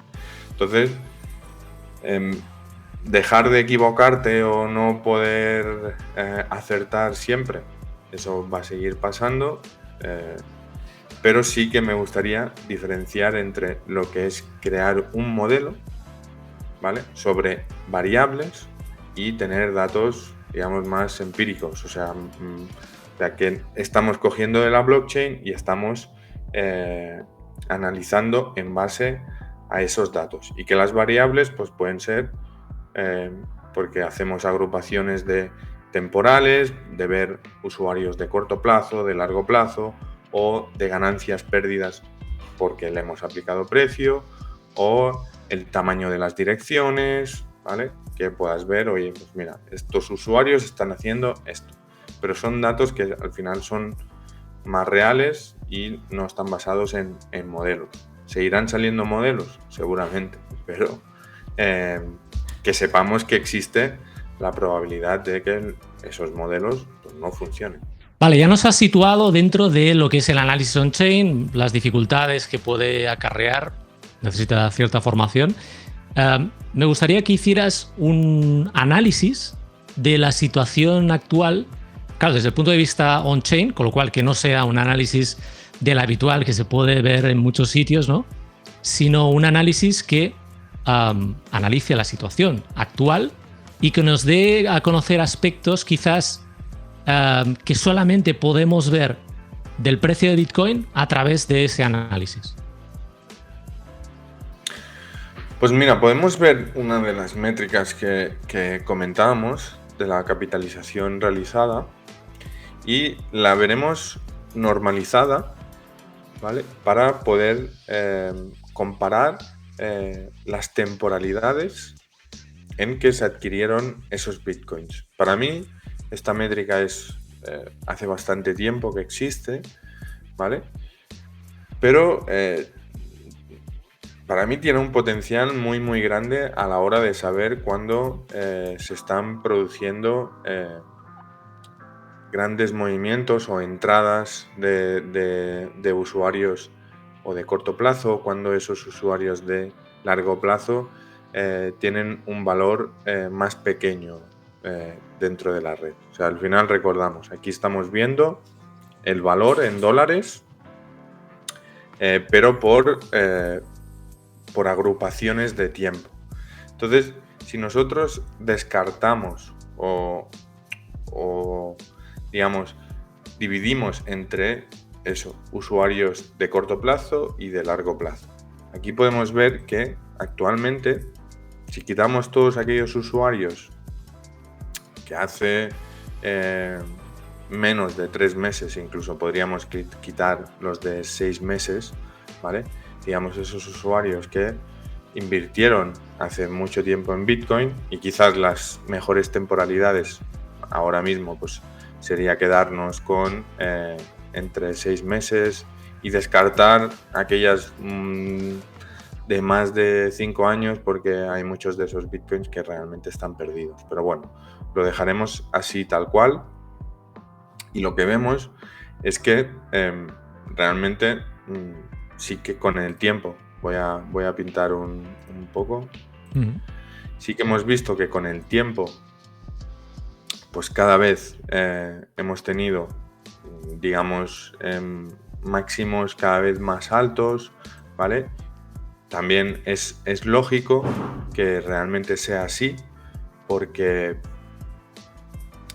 Entonces, dejar de equivocarte o no poder acertar siempre, eso va a seguir pasando, pero sí que me gustaría diferenciar entre lo que es crear un modelo, ¿vale?, sobre variables y tener datos, digamos, más empíricos, o sea, que estamos cogiendo de la blockchain y estamos analizando en base a esos datos, y que las variables pues pueden ser porque hacemos agrupaciones de temporales, de ver usuarios de corto plazo, de largo plazo, o de ganancias, pérdidas porque le hemos aplicado precio, o el tamaño de las direcciones, ¿vale? Que puedas ver, oye, pues mira, estos usuarios están haciendo esto, pero son datos que al final son más reales y no están basados en modelos. ¿Seguirán saliendo modelos? Seguramente, pero que sepamos que existe la probabilidad de que esos modelos pues, no funcionen. Vale, ya nos has situado dentro de lo que es el análisis on-chain, las dificultades que puede acarrear, necesita cierta formación. Me gustaría que hicieras un análisis de la situación actual, claro, desde el punto de vista on-chain, con lo cual que no sea un análisis del habitual que se puede ver en muchos sitios, ¿no?, sino un análisis que analice la situación actual y que nos dé a conocer aspectos quizás que solamente podemos ver del precio de Bitcoin a través de ese análisis. Pues mira, podemos ver una de las métricas que comentábamos de la capitalización realizada y la veremos normalizada, ¿vale?, para poder comparar las temporalidades en que se adquirieron esos bitcoins. Para mí, esta métrica es hace bastante tiempo que existe, ¿vale? Pero para mí tiene un potencial muy, muy grande a la hora de saber cuándo se están produciendo grandes movimientos o entradas de usuarios o de corto plazo, cuando esos usuarios de largo plazo tienen un valor más pequeño dentro de la red. O sea, al final recordamos, aquí estamos viendo el valor en dólares, pero por agrupaciones de tiempo. Entonces, si nosotros descartamos o digamos, dividimos entre eso, usuarios de corto plazo y de largo plazo. Aquí podemos ver que actualmente, si quitamos todos aquellos usuarios que hace menos de 3 meses, incluso podríamos quitar los de 6 meses, ¿vale? Digamos, esos usuarios que invirtieron hace mucho tiempo en Bitcoin, y quizás las mejores temporalidades ahora mismo pues sería quedarnos con entre 6 meses y descartar aquellas de más de 5 años, porque hay muchos de esos bitcoins que realmente están perdidos. Pero bueno, lo dejaremos así tal cual, y lo que vemos es que realmente sí que con el tiempo, voy a pintar un poco, sí que hemos visto que con el tiempo pues cada vez hemos tenido, digamos, máximos cada vez más altos, ¿vale? También es lógico que realmente sea así, porque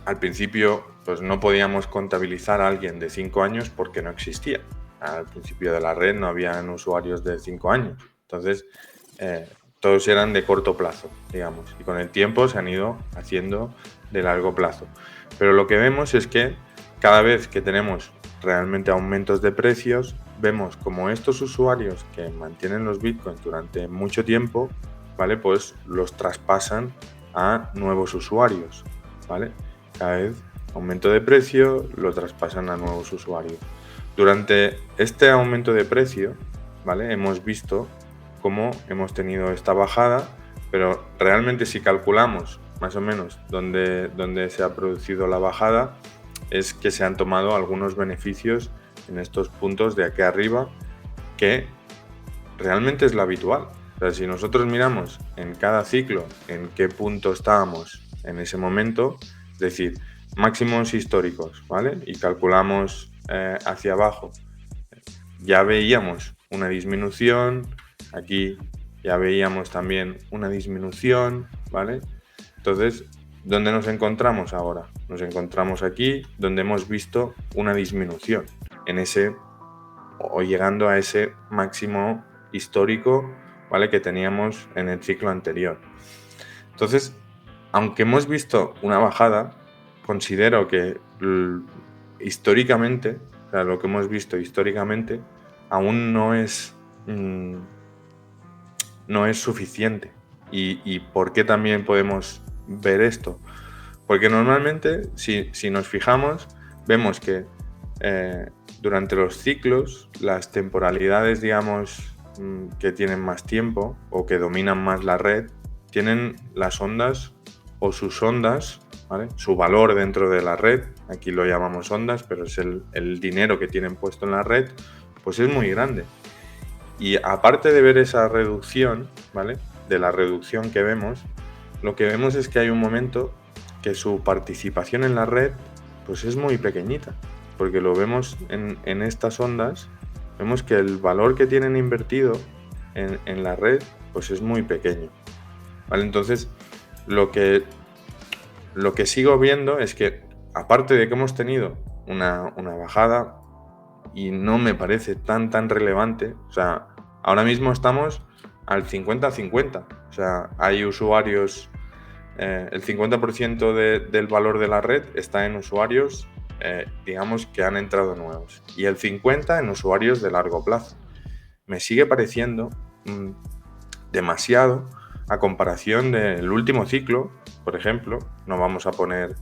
al principio pues no podíamos contabilizar a alguien de 5 años porque no existía. Al principio de la red no habían usuarios de 5 años. Entonces, todos eran de corto plazo, digamos, y con el tiempo se han ido haciendo de largo plazo. Pero lo que vemos es que cada vez que tenemos realmente aumentos de precios, vemos como estos usuarios que mantienen los bitcoins durante mucho tiempo, ¿vale? Pues los traspasan a nuevos usuarios, ¿vale? Cada vez aumento de precio, lo traspasan a nuevos usuarios. Durante este aumento de precio, ¿vale? Hemos visto cómo hemos tenido esta bajada, pero realmente si calculamos más o menos dónde se ha producido la bajada, es que se han tomado algunos beneficios en estos puntos de aquí arriba, que realmente es lo habitual. O sea, si nosotros miramos en cada ciclo en qué punto estábamos en ese momento, es decir, máximos históricos, ¿vale? Y calculamos hacia abajo, ya veíamos una disminución, aquí ya veíamos también una disminución, ¿vale? Entonces, ¿dónde nos encontramos ahora? Nos encontramos aquí, donde hemos visto una disminución en ese, o llegando a ese máximo histórico, ¿vale? Que teníamos en el ciclo anterior. Entonces, aunque hemos visto una bajada, considero que históricamente, o sea, lo que hemos visto históricamente, aún no es suficiente. ¿Y por qué también podemos ver esto? Porque normalmente, si nos fijamos, vemos que durante los ciclos, las temporalidades, digamos, que tienen más tiempo o que dominan más la red, tienen las ondas o sus ondas, ¿vale? Su valor dentro de la red, aquí lo llamamos ondas, pero es el dinero que tienen puesto en la red, pues es muy grande. Y aparte de ver esa reducción, ¿vale? De la reducción que vemos, lo que vemos es que hay un momento que su participación en la red pues es muy pequeñita, porque lo vemos en estas ondas, vemos que el valor que tienen invertido en la red pues es muy pequeño, ¿vale? Entonces lo que sigo viendo es que, aparte de que hemos tenido una bajada, y no me parece tan relevante, o sea, ahora mismo estamos al 50-50, o sea, hay usuarios, el 50% del valor de la red está en usuarios, digamos, que han entrado nuevos, y el 50% en usuarios de largo plazo. Me sigue pareciendo demasiado a comparación del último ciclo, por ejemplo, no vamos a poner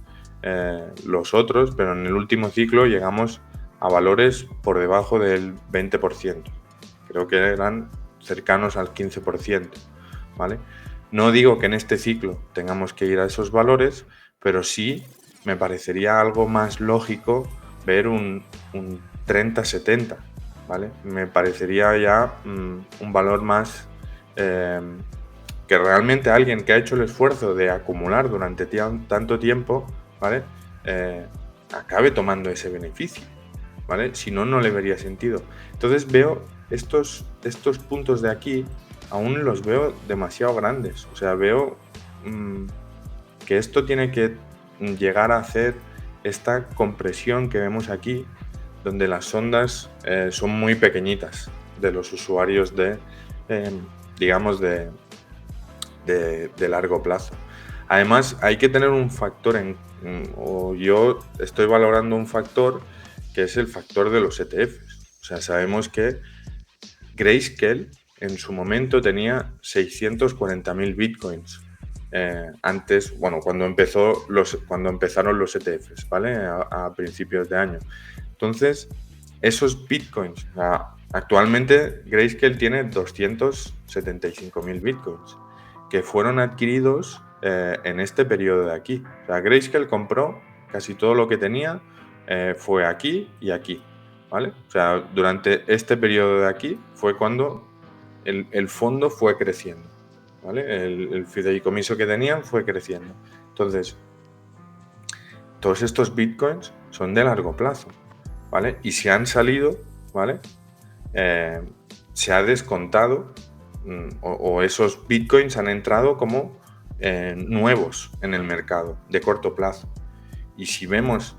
los otros, pero en el último ciclo llegamos a valores por debajo del 20%. Creo que eran cercanos al 15%, ¿vale? No digo que en este ciclo tengamos que ir a esos valores, pero sí me parecería algo más lógico ver un 30-70, ¿vale? Me parecería ya un valor más que realmente alguien que ha hecho el esfuerzo de acumular durante tanto tiempo, ¿vale? Acabe tomando ese beneficio, ¿vale? Si no, no le vería sentido. Entonces veo estos puntos de aquí, aún los veo demasiado grandes. O sea, veo que esto tiene que llegar a hacer esta compresión que vemos aquí, donde las ondas son muy pequeñitas de los usuarios digamos, de largo plazo. Además, hay que tener un factor o yo estoy valorando un factor que es el factor de los ETFs. O sea, sabemos que Grayscale en su momento tenía 640.000 bitcoins. Antes, bueno, cuando empezaron los ETFs, ¿vale? A principios de año. Entonces, esos bitcoins, actualmente Grayscale tiene 275.000 bitcoins que fueron adquiridos en este periodo de aquí. O sea, Grayscale compró casi todo lo que tenía, fue aquí y aquí, ¿vale? O sea, durante este periodo de aquí fue cuando el fondo fue creciendo, ¿vale? El fideicomiso que tenían fue creciendo. Entonces, todos estos bitcoins son de largo plazo, ¿vale? Y si han salido, ¿vale? Se ha descontado o esos bitcoins han entrado como nuevos en el mercado de corto plazo. Y si vemos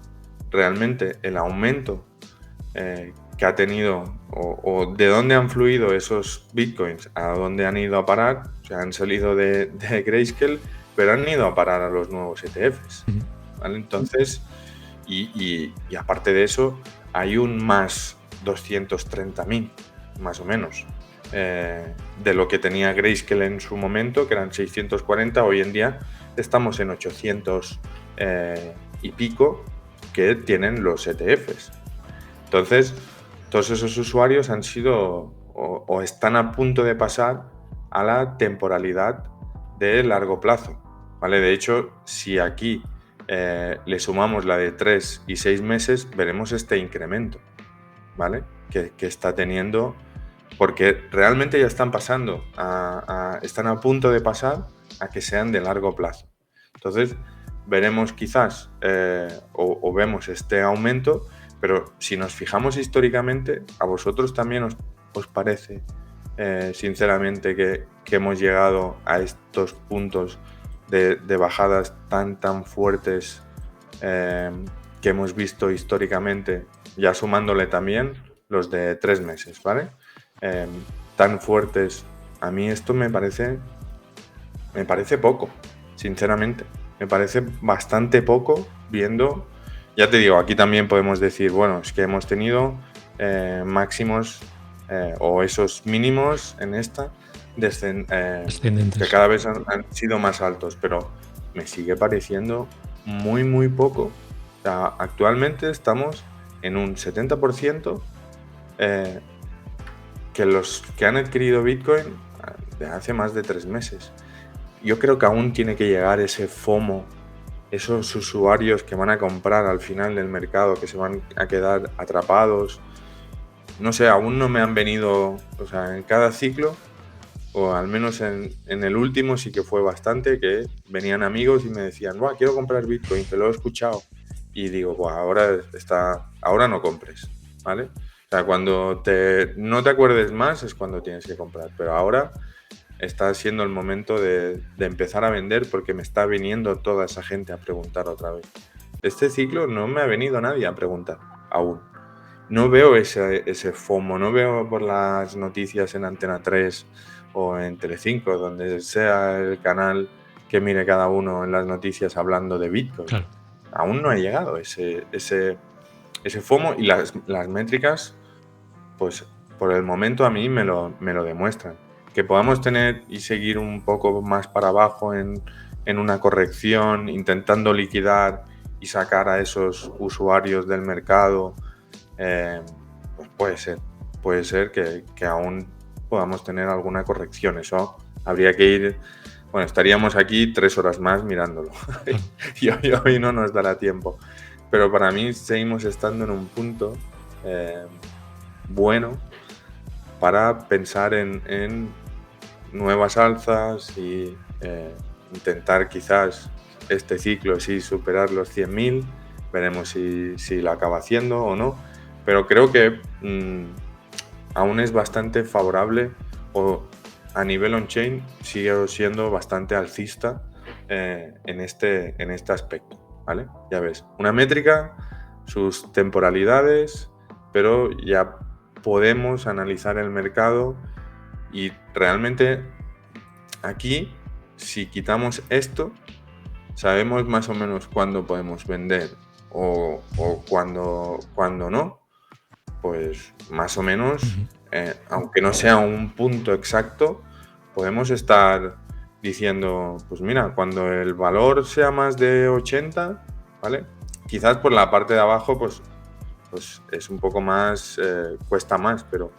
realmente el aumento que ha tenido o de dónde han fluido esos bitcoins, a dónde han ido a parar. O sea, han salido de Grayscale, pero han ido a parar a los nuevos ETFs. ¿Vale? Entonces, y aparte de eso, hay un más 230.000, más o menos, de lo que tenía Grayscale en su momento, que eran 640. Hoy en día estamos en 800 y pico que tienen los ETFs. Entonces, todos esos usuarios han sido o están a punto de pasar a la temporalidad de largo plazo, ¿vale? De hecho, si aquí le sumamos la de 3 y 6 meses, veremos este incremento, ¿vale? Que está teniendo, porque realmente ya están pasando, están a punto de pasar a que sean de largo plazo. Entonces, veremos quizás o vemos este aumento, pero si nos fijamos históricamente, ¿a vosotros también os parece, sinceramente, que hemos llegado a estos puntos de bajadas tan fuertes que hemos visto históricamente, ya sumándole también los de 3 meses, ¿vale? Tan fuertes? A mí esto me parece poco, sinceramente. Me parece bastante poco, viendo, ya te digo, aquí también podemos decir, bueno, es que hemos tenido máximos o esos mínimos en esta descendentes, que cada vez han sido más altos, pero me sigue pareciendo muy poco. O sea, actualmente estamos en un 70% que los que han adquirido Bitcoin de hace más de 3 meses. Yo creo que aún tiene que llegar ese FOMO, esos usuarios que van a comprar al final del mercado, que se van a quedar atrapados. No sé, aún no me han venido, o sea, en cada ciclo, o al menos en el último sí que fue bastante, que venían amigos y me decían, "Buah, quiero comprar Bitcoin, que lo he escuchado". Y digo, "Buah, ahora no compres", ¿vale? O sea, cuando no te acuerdes más es cuando tienes que comprar, pero ahora está siendo el momento de empezar a vender, porque me está viniendo toda esa gente a preguntar otra vez. Este ciclo no me ha venido nadie a preguntar aún. No veo ese FOMO, no veo por las noticias en Antena 3 o en Telecinco, donde sea el canal que mire cada uno en las noticias hablando de Bitcoin. claro. Aún no ha llegado ese FOMO, y las métricas, pues por el momento a mí me lo demuestran. Que podamos tener y seguir un poco más para abajo en una corrección, intentando liquidar y sacar a esos usuarios del mercado, pues puede ser que aún podamos tener alguna corrección. Eso habría que ir, bueno, estaríamos aquí 3 horas más mirándolo y hoy no nos dará tiempo, pero para mí seguimos estando en un punto bueno para pensar en nuevas alzas y intentar quizás este ciclo sí superar los 100.000. Veremos si lo acaba haciendo o no, pero creo que aún es bastante favorable, o a nivel on-chain sigue siendo bastante alcista en este aspecto, ¿vale? Ya ves, una métrica, sus temporalidades, pero ya podemos analizar el mercado y realmente aquí, si quitamos esto, sabemos más o menos cuándo podemos vender o cuándo no. Pues más o menos, aunque no sea un punto exacto, podemos estar diciendo, pues mira, cuando el valor sea más de 80, ¿vale? Quizás por la parte de abajo, pues es un poco más, cuesta más, pero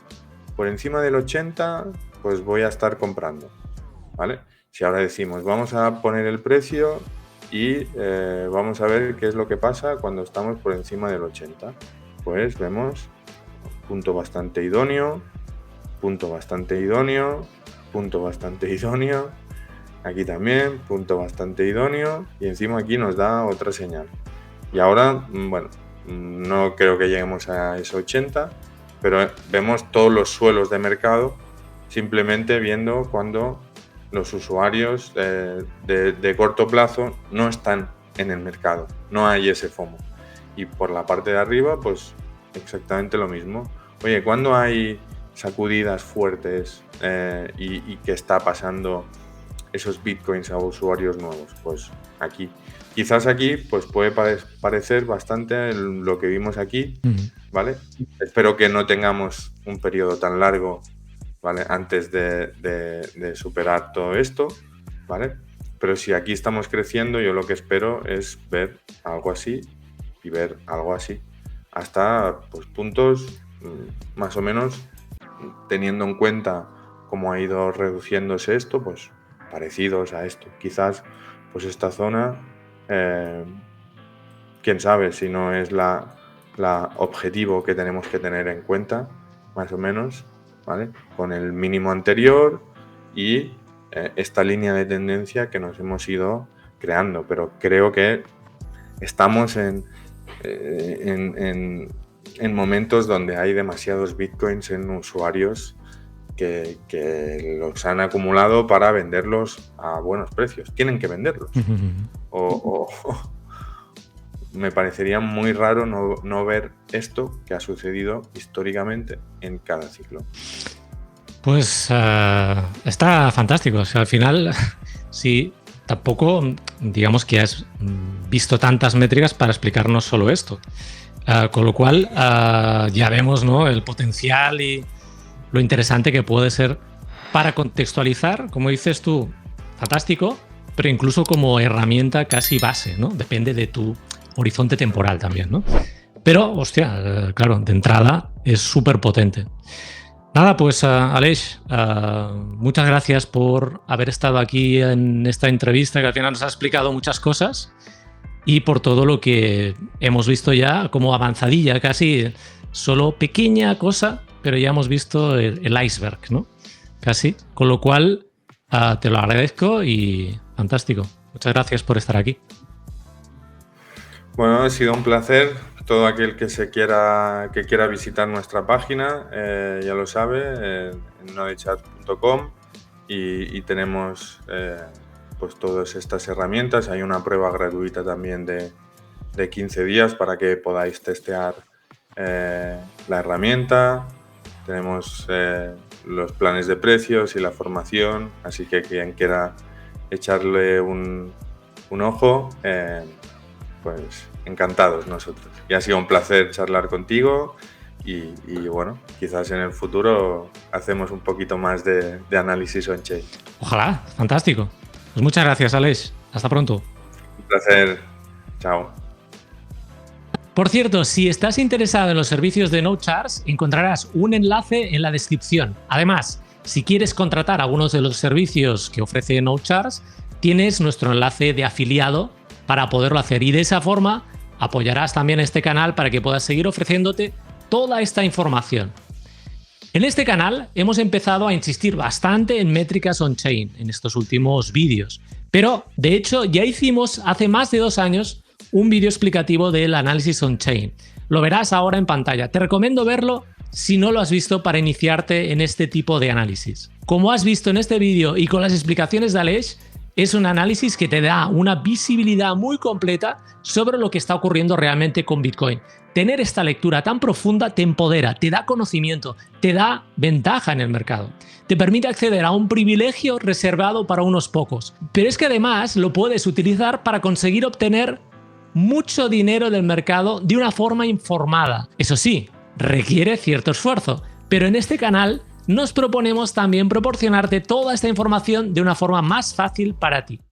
por encima del 80, pues voy a estar comprando, ¿vale? Si ahora decimos, vamos a poner el precio y vamos a ver qué es lo que pasa cuando estamos por encima del 80, pues vemos punto bastante idóneo, punto bastante idóneo, punto bastante idóneo, aquí también, punto bastante idóneo, y encima aquí nos da otra señal. Y ahora, bueno, no creo que lleguemos a ese 80, pero vemos todos los suelos de mercado, simplemente viendo cuando los usuarios de corto plazo no están en el mercado, no hay ese FOMO. Y por la parte de arriba, pues exactamente lo mismo. oye, ¿cuándo hay sacudidas fuertes y que está pasando esos bitcoins a usuarios nuevos? Pues aquí. Quizás aquí pues puede parecer bastante lo que vimos aquí, ¿vale? Espero que no tengamos un periodo tan largo, ¿vale? Antes de superar todo esto, ¿vale? Pero si aquí estamos creciendo, yo lo que espero es ver algo así y ver algo así. Hasta pues, puntos más o menos, teniendo en cuenta cómo ha ido reduciéndose esto, pues parecidos a esto. Quizás pues esta zona, quién sabe si no es la objetivo que tenemos que tener en cuenta, más o menos, ¿vale? Con el mínimo anterior y esta línea de tendencia que nos hemos ido creando. Pero creo que estamos en momentos donde hay demasiados bitcoins en usuarios que los han acumulado para venderlos a buenos precios. Tienen que venderlos. Me parecería muy raro no ver esto que ha sucedido históricamente en cada ciclo. Pues está fantástico. O sea, al final, sí, tampoco digamos que has visto tantas métricas para explicarnos solo esto. Con lo cual ya vemos, ¿no?, el potencial y lo interesante que puede ser para contextualizar, como dices tú, fantástico, pero incluso como herramienta casi base, ¿no? Depende de tu horizonte temporal también, ¿no? Pero, hostia, claro, de entrada es súper potente. Nada, pues Aleix, muchas gracias por haber estado aquí en esta entrevista que al final nos ha explicado muchas cosas y por todo lo que hemos visto ya como avanzadilla, casi solo pequeña cosa, pero ya hemos visto el iceberg, ¿no? Casi. Con lo cual, te lo agradezco y fantástico. Muchas gracias por estar aquí. Bueno, ha sido un placer. Todo aquel que quiera visitar nuestra página, ya lo sabe, en nodechat.com y tenemos pues todas estas herramientas. Hay una prueba gratuita también de 15 días para que podáis testear la herramienta. Tenemos los planes de precios y la formación, así que quien quiera echarle un ojo, pues encantados nosotros. Y ha sido un placer charlar contigo y bueno, quizás en el futuro hacemos un poquito más de análisis on-chain. Ojalá, fantástico. Pues muchas gracias, Aleix. Hasta pronto. Un placer. Chao. Por cierto, si estás interesado en los servicios de NodeCharts, encontrarás un enlace en la descripción. Además, si quieres contratar algunos de los servicios que ofrece NodeCharts, tienes nuestro enlace de afiliado para poderlo hacer y de esa forma apoyarás también este canal para que puedas seguir ofreciéndote toda esta información. En este canal hemos empezado a insistir bastante en métricas on-chain en estos últimos vídeos, pero de hecho ya hicimos hace más de 2 años un vídeo explicativo del análisis on-chain. Lo verás ahora en pantalla. Te recomiendo verlo si no lo has visto para iniciarte en este tipo de análisis. Como has visto en este vídeo y con las explicaciones de Aleix, es un análisis que te da una visibilidad muy completa sobre lo que está ocurriendo realmente con Bitcoin. Tener esta lectura tan profunda te empodera, te da conocimiento, te da ventaja en el mercado. Te permite acceder a un privilegio reservado para unos pocos. Pero es que además lo puedes utilizar para conseguir obtener mucho dinero del mercado de una forma informada. Eso sí, requiere cierto esfuerzo, pero en este canal nos proponemos también proporcionarte toda esta información de una forma más fácil para ti.